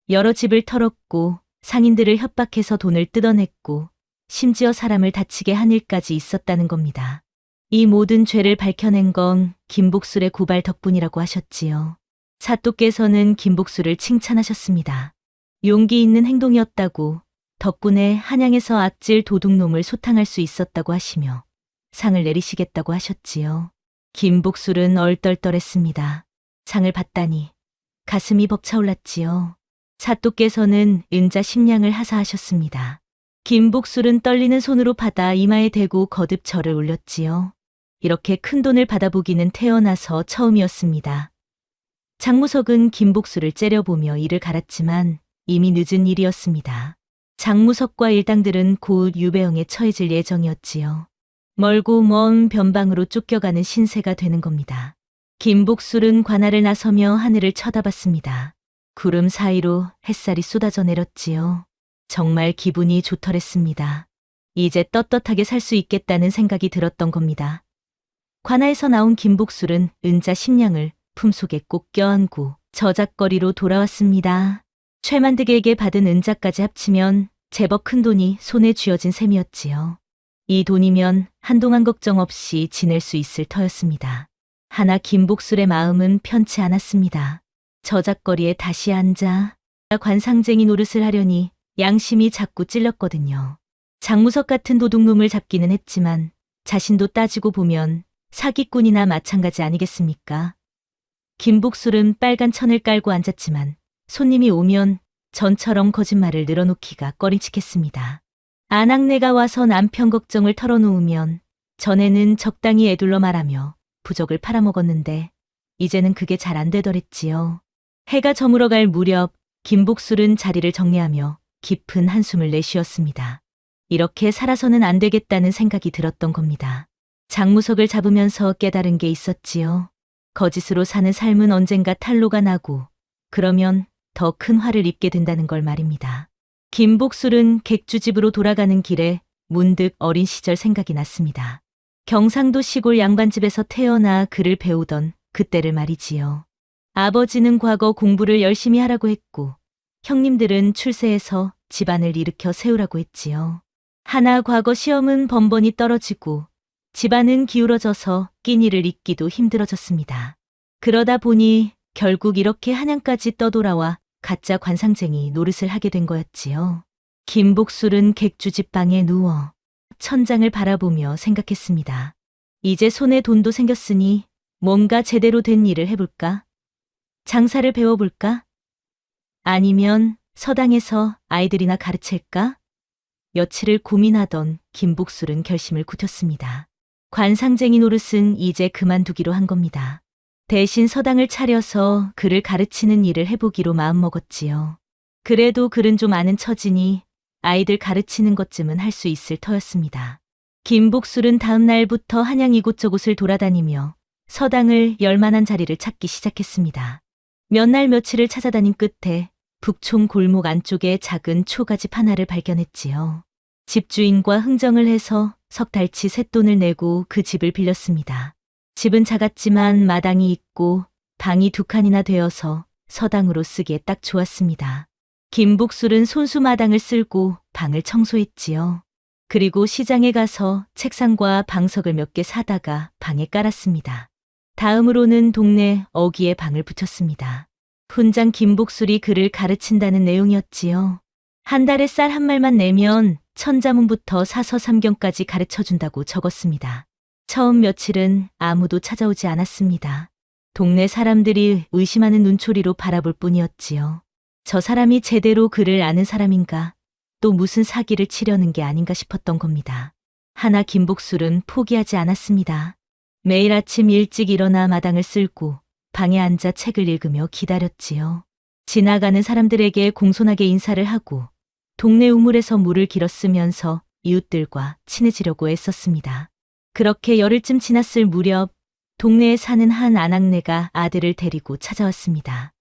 여러 집을 털었고 상인들을 협박해서 돈을 뜯어냈고 심지어 사람을 다치게 한 일까지 있었다는 겁니다. 이 모든 죄를 밝혀낸 건 김복술의 고발 덕분이라고 하셨지요. 사또께서는 김복술을 칭찬하셨습니다. 용기 있는 행동이었다고, 덕분에 한양에서 악질 도둑놈을 소탕할 수 있었다고 하시며 상을 내리시겠다고 하셨지요. 김복술은 얼떨떨했습니다. 상을 받다니 가슴이 벅차올랐지요. 사또께서는 은자 10냥을 하사하셨습니다. 김복술은 떨리는 손으로 받아 이마에 대고 거듭 절을 올렸지요. 이렇게 큰 돈을 받아보기는 태어나서 처음이었습니다. 장무석은 김복술을 째려보며 이를 갈았지만 이미 늦은 일이었습니다. 장무석과 일당들은 곧 유배형에 처해질 예정이었지요. 멀고 먼 변방으로 쫓겨가는 신세가 되는 겁니다. 김복술은 관아를 나서며 하늘을 쳐다봤습니다. 구름 사이로 햇살이 쏟아져 내렸지요. 정말 기분이 좋더랬습니다. 이제 떳떳하게 살 수 있겠다는 생각이 들었던 겁니다. 관아에서 나온 김복술은 은자 10냥을 품속에 꼭 껴안고 저작거리로 돌아왔습니다. 최만득에게 받은 은자까지 합치면 제법 큰 돈이 손에 쥐어진 셈이었지요. 이 돈이면 한동안 걱정 없이 지낼 수 있을 터였습니다. 하나 김복술의 마음은 편치 않았습니다. 저작거리에 다시 앉아 관상쟁이 노릇을 하려니 양심이 자꾸 찔렸거든요. 장무석 같은 도둑놈을 잡기는 했지만 자신도 따지고 보면 사기꾼이나 마찬가지 아니겠습니까? 김복술은 빨간 천을 깔고 앉았지만 손님이 오면 전처럼 거짓말을 늘어놓기가 꺼림칙했습니다. 아낙네가 와서 남편 걱정을 털어놓으면 전에는 적당히 애둘러 말하며 부적을 팔아먹었는데 이제는 그게 잘 안 되더랬지요. 해가 저물어갈 무렵 김복술은 자리를 정리하며 깊은 한숨을 내쉬었습니다. 이렇게 살아서는 안 되겠다는 생각이 들었던 겁니다. 장무석을 잡으면서 깨달은 게 있었지요. 거짓으로 사는 삶은 언젠가 탄로가 나고 그러면 더 큰 화를 입게 된다는 걸 말입니다. 김복술은 객주집으로 돌아가는 길에 문득 어린 시절 생각이 났습니다. 경상도 시골 양반집에서 태어나 글을 배우던 그때를 말이지요. 아버지는 과거 공부를 열심히 하라고 했고, 형님들은 출세해서 집안을 일으켜 세우라고 했지요. 하나 과거 시험은 번번이 떨어지고, 집안은 기울어져서 끼니를 잇기도 힘들어졌습니다. 그러다 보니 결국 이렇게 한양까지 떠돌아와 가짜 관상쟁이 노릇을 하게 된 거였지요. 김복술은 객주집 방에 누워 천장을 바라보며 생각했습니다. 이제 손에 돈도 생겼으니 뭔가 제대로 된 일을 해볼까? 장사를 배워볼까? 아니면 서당에서 아이들이나 가르칠까? 며칠을 고민하던 김복술은 결심을 굳혔습니다. 관상쟁이 노릇은 이제 그만두기로 한 겁니다. 대신 서당을 차려서 그를 가르치는 일을 해보기로 마음먹었지요. 그래도 글은 좀 아는 처지니 아이들 가르치는 것쯤은 할 수 있을 터였습니다. 김복술은 다음 날부터 한양 이곳저곳을 돌아다니며 서당을 열 만한 자리를 찾기 시작했습니다. 몇 날 며칠을 찾아다닌 끝에 북촌 골목 안쪽에 작은 초가집 하나를 발견했지요. 집주인과 흥정을 해서 석 달치 쇳돈을 내고 그 집을 빌렸습니다. 집은 작았지만 마당이 있고 방이 2칸이나 되어서 서당으로 쓰기에 딱 좋았습니다. 김복술은 손수 마당을 쓸고 방을 청소했지요. 그리고 시장에 가서 책상과 방석을 몇 개 사다가 방에 깔았습니다. 다음으로는 동네 어귀에 방을 붙였습니다. 훈장 김복술이 그를 가르친다는 내용이었지요. 한 달에 쌀 한 말만 내면 천자문부터 사서삼경까지 가르쳐준다고 적었습니다. 처음 며칠은 아무도 찾아오지 않았습니다. 동네 사람들이 의심하는 눈초리로 바라볼 뿐이었지요. 저 사람이 제대로 그를 아는 사람인가, 또 무슨 사기를 치려는 게 아닌가 싶었던 겁니다. 하나 김복술은 포기하지 않았습니다. 매일 아침 일찍 일어나 마당을 쓸고 방에 앉아 책을 읽으며 기다렸지요. 지나가는 사람들에게 공손하게 인사를 하고 동네 우물에서 물을 길어 쓰면서 이웃들과 친해지려고 애썼습니다. 그렇게 열흘쯤 지났을 무렵 동네에 사는 한 아낙네가 아들을 데리고 찾아왔습니다.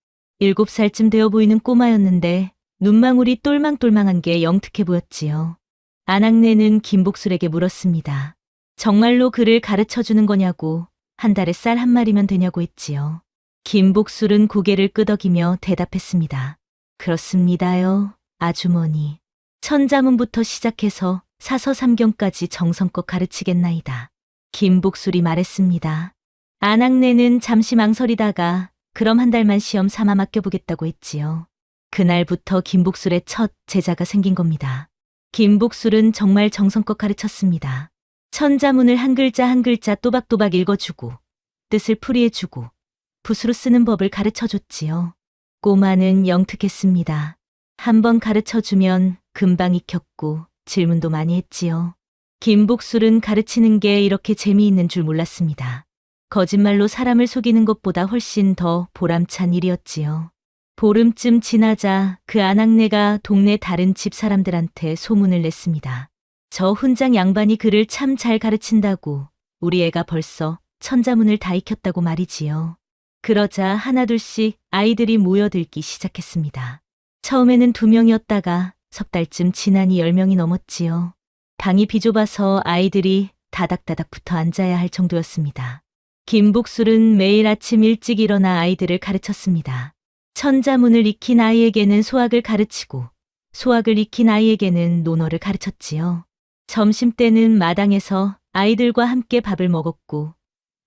7살쯤 되어 보이는 꼬마였는데 눈망울이 똘망똘망한 게 영특해 보였지요. 아낙네는 김복술에게 물었습니다. 정말로 그를 가르쳐주는 거냐고, 한 달에 쌀 한 마리면 되냐고 했지요. 김복술은 고개를 끄덕이며 대답했습니다. 그렇습니다요, 아주머니. 천자문부터 시작해서 사서삼경까지 정성껏 가르치겠나이다. 김복술이 말했습니다. 아낙네는 잠시 망설이다가 그럼 한 달만 시험 삼아 맡겨보겠다고 했지요. 그날부터 김복술의 첫 제자가 생긴 겁니다. 김복술은 정말 정성껏 가르쳤습니다. 천자문을 한 글자 한 글자 또박또박 읽어주고 뜻을 풀이해주고 붓으로 쓰는 법을 가르쳐줬지요. 꼬마는 영특했습니다. 한번 가르쳐주면 금방 익혔고 질문도 많이 했지요. 김복술은 가르치는 게 이렇게 재미있는 줄 몰랐습니다. 거짓말로 사람을 속이는 것보다 훨씬 더 보람찬 일이었지요. 보름쯤 지나자 그 아낙네가 동네 다른 집 사람들한테 소문을 냈습니다. 저 훈장 양반이 그를 참 잘 가르친다고, 우리 애가 벌써 천자문을 다 익혔다고 말이지요. 그러자 하나둘씩 아이들이 모여들기 시작했습니다. 처음에는 2명이었다가 석 달쯤 지나니 10명이 넘었지요. 방이 비좁아서 아이들이 다닥다닥 붙어 앉아야 할 정도였습니다. 김복술은 매일 아침 일찍 일어나 아이들을 가르쳤습니다. 천자문을 익힌 아이에게는 소학을 가르치고 소학을 익힌 아이에게는 논어를 가르쳤지요. 점심때는 마당에서 아이들과 함께 밥을 먹었고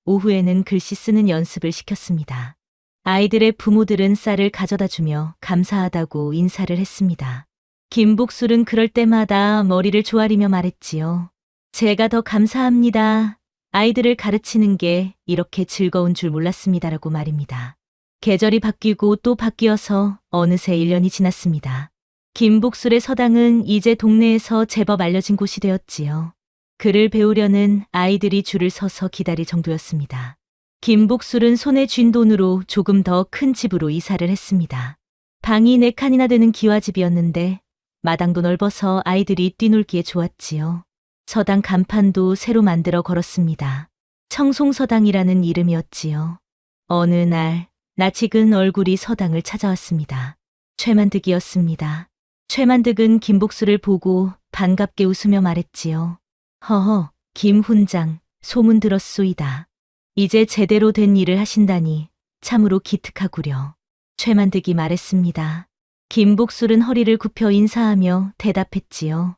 오후에는 글씨 쓰는 연습을 시켰습니다. 아이들의 부모들은 쌀을 가져다 주며 감사하다고 인사를 했습니다. 김복술은 그럴 때마다 머리를 조아리며 말했지요. 제가 더 감사합니다. 아이들을 가르치는 게 이렇게 즐거운 줄 몰랐습니다라고 말입니다. 계절이 바뀌고 또 바뀌어서 어느새 1년이 지났습니다. 김복술의 서당은 이제 동네에서 제법 알려진 곳이 되었지요. 글을 배우려는 아이들이 줄을 서서 기다릴 정도였습니다. 김복술은 손에 쥔 돈으로 조금 더 큰 집으로 이사를 했습니다. 방이 4칸이나 되는 기와집이었는데 마당도 넓어서 아이들이 뛰놀기에 좋았지요. 서당 간판도 새로 만들어 걸었습니다. 청송서당이라는 이름이었지요. 어느 날 낯익은 얼굴이 서당을 찾아왔습니다. 최만득이었습니다. 최만득은 김복술을 보고 반갑게 웃으며 말했지요. 허허, 김훈장, 소문 들었소이다. 이제 제대로 된 일을 하신다니 참으로 기특하구려. 최만득이 말했습니다. 김복술은 허리를 굽혀 인사하며 대답했지요.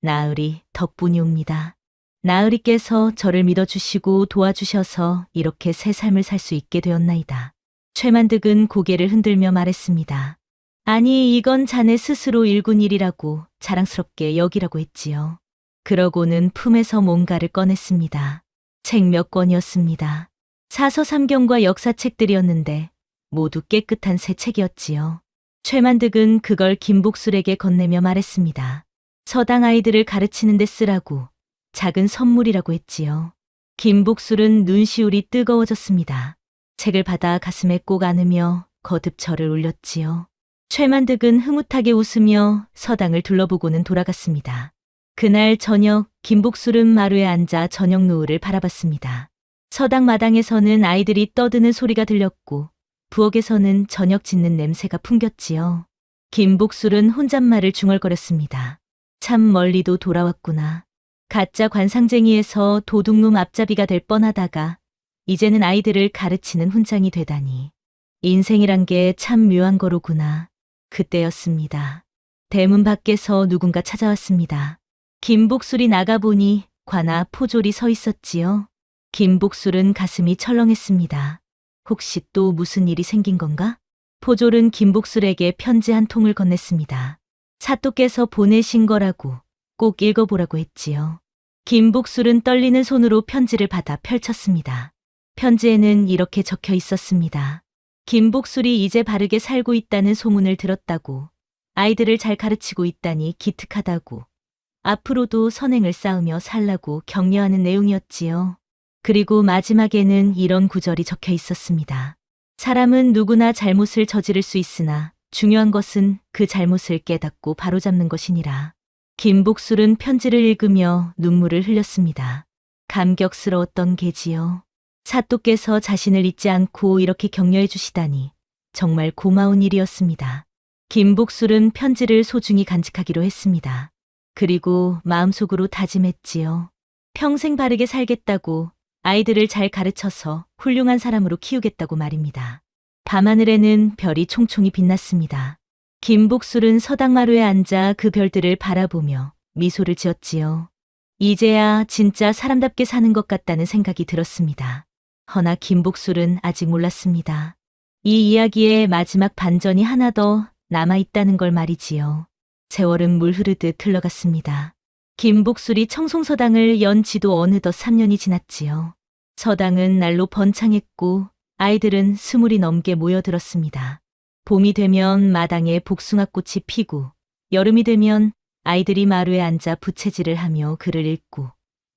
나으리 덕분이옵니다. 나으리께서 저를 믿어주시고 도와주셔서 이렇게 새 삶을 살 수 있게 되었나이다. 최만득은 고개를 흔들며 말했습니다. 아니, 이건 자네 스스로 일군 일이라고 자랑스럽게 여기라고 했지요. 그러고는 품에서 뭔가를 꺼냈습니다. 책 몇 권이었습니다. 사서삼경과 역사책들이었는데 모두 깨끗한 새 책이었지요. 최만득은 그걸 김복술에게 건네며 말했습니다. 서당 아이들을 가르치는 데 쓰라고, 작은 선물이라고 했지요. 김복술은 눈시울이 뜨거워졌습니다. 책을 받아 가슴에 꼭 안으며 거듭 절을 올렸지요. 최만득은 흐뭇하게 웃으며 서당을 둘러보고는 돌아갔습니다. 그날 저녁 김복술은 마루에 앉아 저녁 노을을 바라봤습니다. 서당 마당에서는 아이들이 떠드는 소리가 들렸고 부엌에서는 저녁 짓는 냄새가 풍겼지요. 김복술은 혼잣말을 중얼거렸습니다. 참 멀리도 돌아왔구나. 가짜 관상쟁이에서 도둑놈 앞잡이가 될 뻔하다가 이제는 아이들을 가르치는 훈장이 되다니. 인생이란 게 참 묘한 거로구나. 그때였습니다. 대문 밖에서 누군가 찾아왔습니다. 김복술이 나가보니 관아 포졸이 서 있었지요. 김복술은 가슴이 철렁했습니다. 혹시 또 무슨 일이 생긴 건가? 포졸은 김복술에게 편지 한 통을 건넸습니다. 사또께서 보내신 거라고 꼭 읽어보라고 했지요. 김복술은 떨리는 손으로 편지를 받아 펼쳤습니다. 편지에는 이렇게 적혀 있었습니다. 김복술이 이제 바르게 살고 있다는 소문을 들었다고, 아이들을 잘 가르치고 있다니 기특하다고, 앞으로도 선행을 쌓으며 살라고 격려하는 내용이었지요. 그리고 마지막에는 이런 구절이 적혀 있었습니다. 사람은 누구나 잘못을 저지를 수 있으나 중요한 것은 그 잘못을 깨닫고 바로잡는 것이니라. 김복술은 편지를 읽으며 눈물을 흘렸습니다. 감격스러웠던 게지요. 사또께서 자신을 잊지 않고 이렇게 격려해 주시다니 정말 고마운 일이었습니다. 김복술은 편지를 소중히 간직하기로 했습니다. 그리고 마음속으로 다짐했지요. 평생 바르게 살겠다고, 아이들을 잘 가르쳐서 훌륭한 사람으로 키우겠다고 말입니다. 밤하늘에는 별이 총총히 빛났습니다. 김복술은 서당마루에 앉아 그 별들을 바라보며 미소를 지었지요. 이제야 진짜 사람답게 사는 것 같다는 생각이 들었습니다. 허나 김복술은 아직 몰랐습니다. 이 이야기의 마지막 반전이 하나 더 남아있다는 걸 말이지요. 세월은 물 흐르듯 흘러갔습니다. 김복술이 청송서당을 연 지도 어느덧 3년이 지났지요. 서당은 날로 번창했고 아이들은 20이 넘게 모여들었습니다. 봄이 되면 마당에 복숭아꽃이 피고, 여름이 되면 아이들이 마루에 앉아 부채질을 하며 글을 읽고,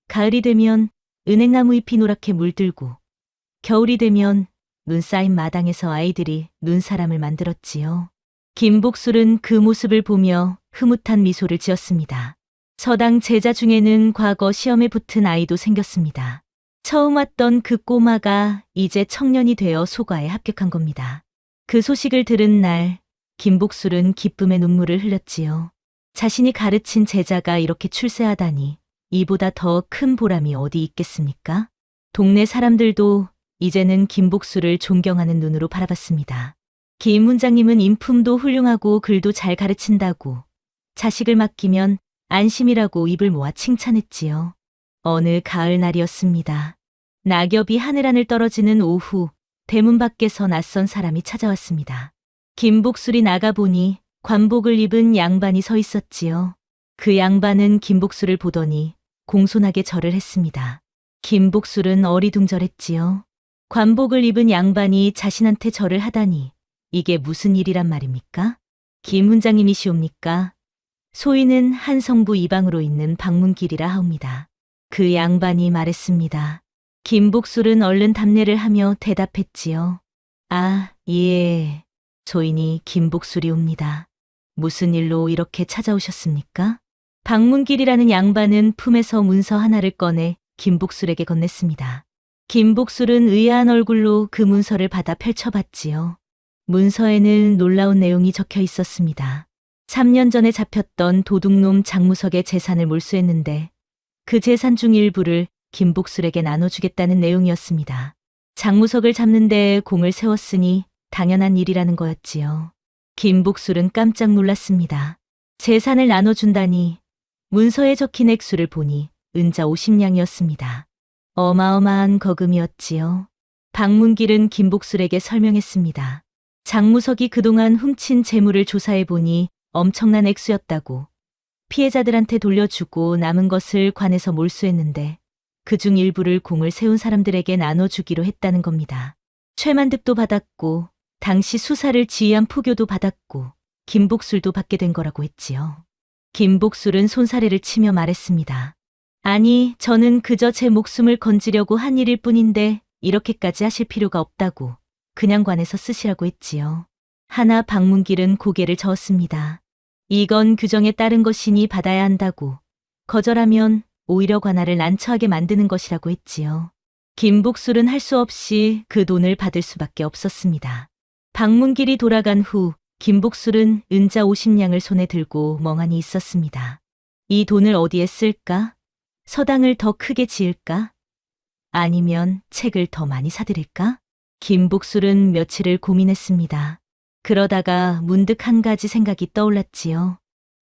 가을이 되면 은행나무 잎이 노랗게 물들고, 겨울이 되면 눈 쌓인 마당에서 아이들이 눈사람을 만들었지요. 김복술은 그 모습을 보며 흐뭇한 미소를 지었습니다. 서당 제자 중에는 과거 시험에 붙은 아이도 생겼습니다. 처음 왔던 그 꼬마가 이제 청년이 되어 소과에 합격한 겁니다. 그 소식을 들은 날, 김복술은 기쁨의 눈물을 흘렸지요. 자신이 가르친 제자가 이렇게 출세하다니 이보다 더 큰 보람이 어디 있겠습니까? 동네 사람들도 이제는 김복술을 존경하는 눈으로 바라봤습니다. 김 훈장님은 인품도 훌륭하고 글도 잘 가르친다고, 자식을 맡기면 안심이라고 입을 모아 칭찬했지요. 어느 가을 날이었습니다. 낙엽이 하늘하늘 떨어지는 오후, 대문 밖에서 낯선 사람이 찾아왔습니다. 김복술이 나가보니 관복을 입은 양반이 서 있었지요. 그 양반은 김복술을 보더니 공손하게 절을 했습니다. 김복술은 어리둥절했지요. 관복을 입은 양반이 자신한테 절을 하다니 이게 무슨 일이란 말입니까? 김 훈장님이시옵니까? 소인은 한성부 이방으로 있는 방문길이라 하옵니다. 그 양반이 말했습니다. 김복술은 얼른 답례를 하며 대답했지요. 아, 예. 소인이 김복술이옵니다. 무슨 일로 이렇게 찾아오셨습니까? 방문길이라는 양반은 품에서 문서 하나를 꺼내 김복술에게 건넸습니다. 김복술은 의아한 얼굴로 그 문서를 받아 펼쳐봤지요. 문서에는 놀라운 내용이 적혀 있었습니다. 3년 전에 잡혔던 도둑놈 장무석의 재산을 몰수했는데 그 재산 중 일부를 김복술에게 나눠주겠다는 내용이었습니다. 장무석을 잡는데 공을 세웠으니 당연한 일이라는 거였지요. 김복술은 깜짝 놀랐습니다. 재산을 나눠준다니 문서에 적힌 액수를 보니 은자 50냥이었습니다. 어마어마한 거금이었지요. 박문길은 김복술에게 설명했습니다. 장무석이 그동안 훔친 재물을 조사해보니 엄청난 액수였다고. 피해자들한테 돌려주고 남은 것을 관에서 몰수했는데 그중 일부를 공을 세운 사람들에게 나눠주기로 했다는 겁니다. 최만득도 받았고 당시 수사를 지휘한 포교도 받았고 김복술도 받게 된 거라고 했지요. 김복술은 손사래를 치며 말했습니다. 아니, 저는 그저 제 목숨을 건지려고 한 일일 뿐인데 이렇게까지 하실 필요가 없다고 그냥 관에서 쓰시라고 했지요. 하나 박문길은 고개를 저었습니다. 이건 규정에 따른 것이니 받아야 한다고. 거절하면 오히려 관할을 난처하게 만드는 것이라고 했지요. 김복술은 할 수 없이 그 돈을 받을 수밖에 없었습니다. 박문길이 돌아간 후 김복술은 은자 50냥을 손에 들고 멍하니 있었습니다. 이 돈을 어디에 쓸까? 서당을 더 크게 지을까? 아니면 책을 더 많이 사들일까? 김복술은 며칠을 고민했습니다. 그러다가 문득 한 가지 생각이 떠올랐지요.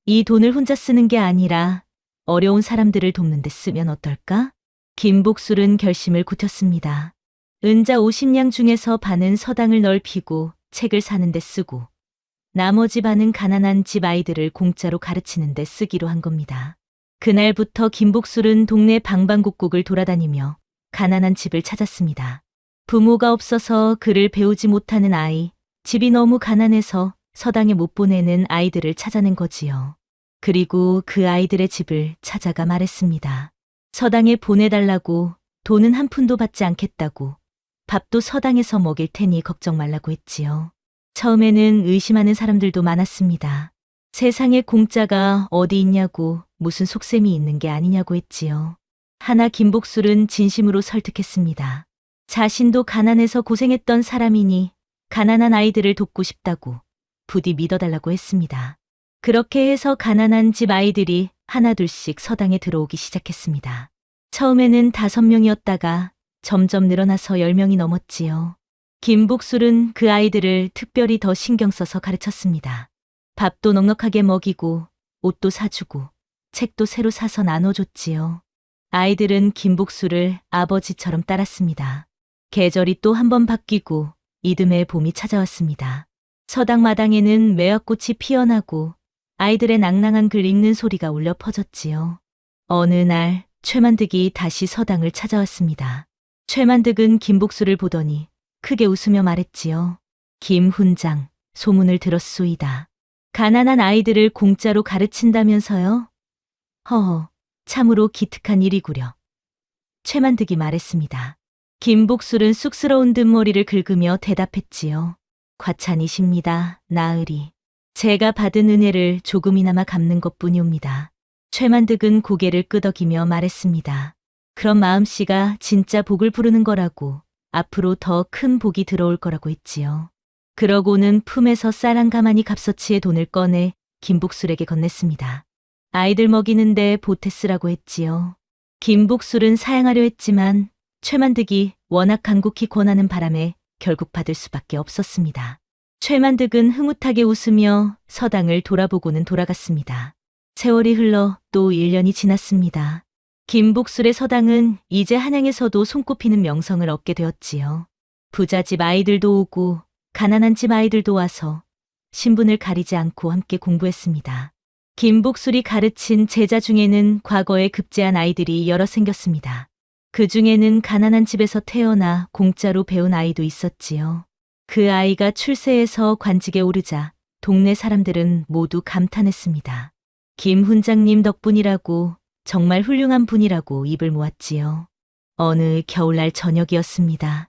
이 돈을 혼자 쓰는 게 아니라 어려운 사람들을 돕는 데 쓰면 어떨까? 김복술은 결심을 굳혔습니다. 은자 50냥 중에서 반은 서당을 넓히고 책을 사는 데 쓰고 나머지 반은 가난한 집 아이들을 공짜로 가르치는 데 쓰기로 한 겁니다. 그날부터 김복술은 동네 방방곡곡을 돌아다니며 가난한 집을 찾았습니다. 부모가 없어서 글을 배우지 못하는 아이, 집이 너무 가난해서 서당에 못 보내는 아이들을 찾아낸 거지요. 그리고 그 아이들의 집을 찾아가 말했습니다. 서당에 보내달라고, 돈은 한 푼도 받지 않겠다고, 밥도 서당에서 먹일 테니 걱정 말라고 했지요. 처음에는 의심하는 사람들도 많았습니다. 세상에 공짜가 어디 있냐고, 무슨 속셈이 있는 게 아니냐고 했지요. 하나 김복술은 진심으로 설득했습니다. 자신도 가난해서 고생했던 사람이니 가난한 아이들을 돕고 싶다고 부디 믿어달라고 했습니다. 그렇게 해서 가난한 집 아이들이 하나둘씩 서당에 들어오기 시작했습니다. 처음에는 5명이었다가 점점 늘어나서 10명이 넘었지요. 김복술은 그 아이들을 특별히 더 신경 써서 가르쳤습니다. 밥도 넉넉하게 먹이고 옷도 사주고 책도 새로 사서 나눠줬지요. 아이들은 김복술을 아버지처럼 따랐습니다. 계절이 또 한 번 바뀌고 이듬해 봄이 찾아왔습니다. 서당 마당에는 매화꽃이 피어나고 아이들의 낭낭한 글 읽는 소리가 울려 퍼졌지요. 어느 날 최만득이 다시 서당을 찾아왔습니다. 최만득은 김복술을 보더니 크게 웃으며 말했지요. 김 훈장, 소문을 들었소이다. 가난한 아이들을 공짜로 가르친다면서요? 허허, 참으로 기특한 일이구려. 최만득이 말했습니다. 김복술은 쑥스러운 듯 머리를 긁으며 대답했지요. 과찬이십니다, 나으리. 제가 받은 은혜를 조금이나마 갚는 것뿐이옵니다. 최만득은 고개를 끄덕이며 말했습니다. 그런 마음씨가 진짜 복을 부르는 거라고, 앞으로 더 큰 복이 들어올 거라고 했지요. 그러고는 품에서 쌀 한 가마니 값어치의 돈을 꺼내 김복술에게 건넸습니다. 아이들 먹이는데 보태 쓰라고 했지요. 김복술은 사양하려 했지만 최만득이 워낙 간곡히 권하는 바람에 결국 받을 수밖에 없었습니다. 최만득은 흐뭇하게 웃으며 서당을 돌아보고는 돌아갔습니다. 세월이 흘러 또 1년이 지났습니다. 김복술의 서당은 이제 한양에서도 손꼽히는 명성을 얻게 되었지요. 부잣집 아이들도 오고 가난한 집 아이들도 와서 신분을 가리지 않고 함께 공부했습니다. 김복술이 가르친 제자 중에는 과거에 급제한 아이들이 여러 생겼습니다. 그 중에는 가난한 집에서 태어나 공짜로 배운 아이도 있었지요. 그 아이가 출세해서 관직에 오르자 동네 사람들은 모두 감탄했습니다. 김 훈장님 덕분이라고, 정말 훌륭한 분이라고 입을 모았지요. 어느 겨울날 저녁이었습니다.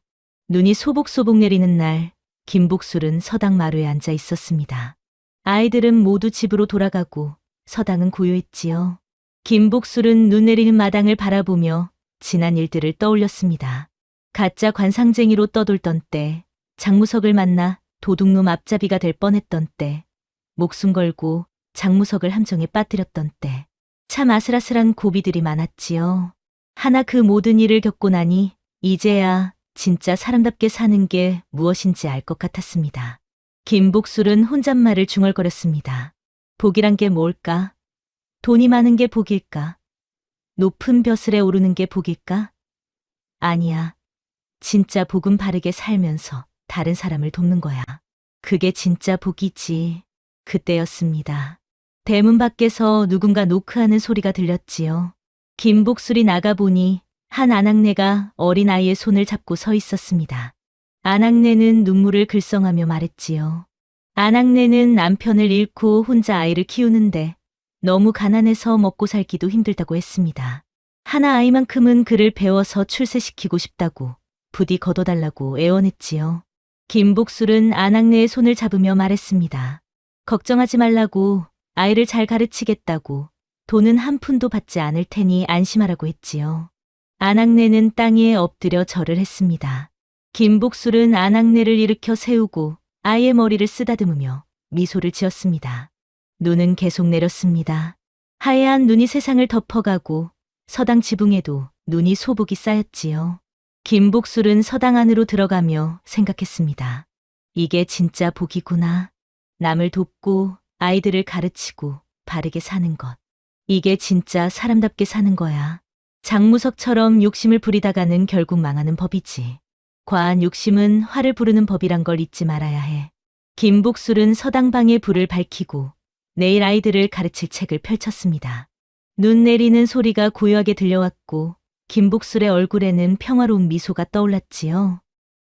눈이 소복소복 내리는 날, 김복술은 서당 마루에 앉아 있었습니다. 아이들은 모두 집으로 돌아가고 서당은 고요했지요. 김복술은 눈 내리는 마당을 바라보며 지난 일들을 떠올렸습니다. 가짜 관상쟁이로 떠돌던 때, 장무석을 만나 도둑놈 앞잡이가 될 뻔했던 때, 목숨 걸고 장무석을 함정에 빠뜨렸던 때, 참 아슬아슬한 고비들이 많았지요. 하나 그 모든 일을 겪고 나니 이제야 진짜 사람답게 사는 게 무엇인지 알 것 같았습니다. 김복술은 혼잣말을 중얼거렸습니다. 복이란 게 뭘까? 돈이 많은 게 복일까? 높은 벼슬에 오르는 게 복일까? 아니야. 진짜 복은 바르게 살면서 다른 사람을 돕는 거야. 그게 진짜 복이지. 그때였습니다. 대문 밖에서 누군가 노크하는 소리가 들렸지요. 김복술이 나가보니 한 아낙네가 어린아이의 손을 잡고 서 있었습니다. 아낙네는 눈물을 글썽하며 말했지요. 아낙네는 남편을 잃고 혼자 아이를 키우는데 너무 가난해서 먹고 살기도 힘들다고 했습니다. 하나 아이만큼은 그를 배워서 출세시키고 싶다고 부디 거둬달라고 애원했지요. 김복술은 아낙네의 손을 잡으며 말했습니다. 걱정하지 말라고, 아이를 잘 가르치겠다고, 돈은 한 푼도 받지 않을 테니 안심하라고 했지요. 아낙네는 땅에 엎드려 절을 했습니다. 김복술은 아낙네를 일으켜 세우고 아이의 머리를 쓰다듬으며 미소를 지었습니다. 눈은 계속 내렸습니다. 하얀 눈이 세상을 덮어가고 서당 지붕에도 눈이 소복이 쌓였지요. 김복술은 서당 안으로 들어가며 생각했습니다. 이게 진짜 복이구나. 남을 돕고 아이들을 가르치고 바르게 사는 것. 이게 진짜 사람답게 사는 거야. 장무석처럼 욕심을 부리다가는 결국 망하는 법이지. 과한 욕심은 화를 부르는 법이란 걸 잊지 말아야 해. 김복술은 서당방에 불을 밝히고 내일 아이들을 가르칠 책을 펼쳤습니다. 눈 내리는 소리가 고요하게 들려왔고 김복술의 얼굴에는 평화로운 미소가 떠올랐지요.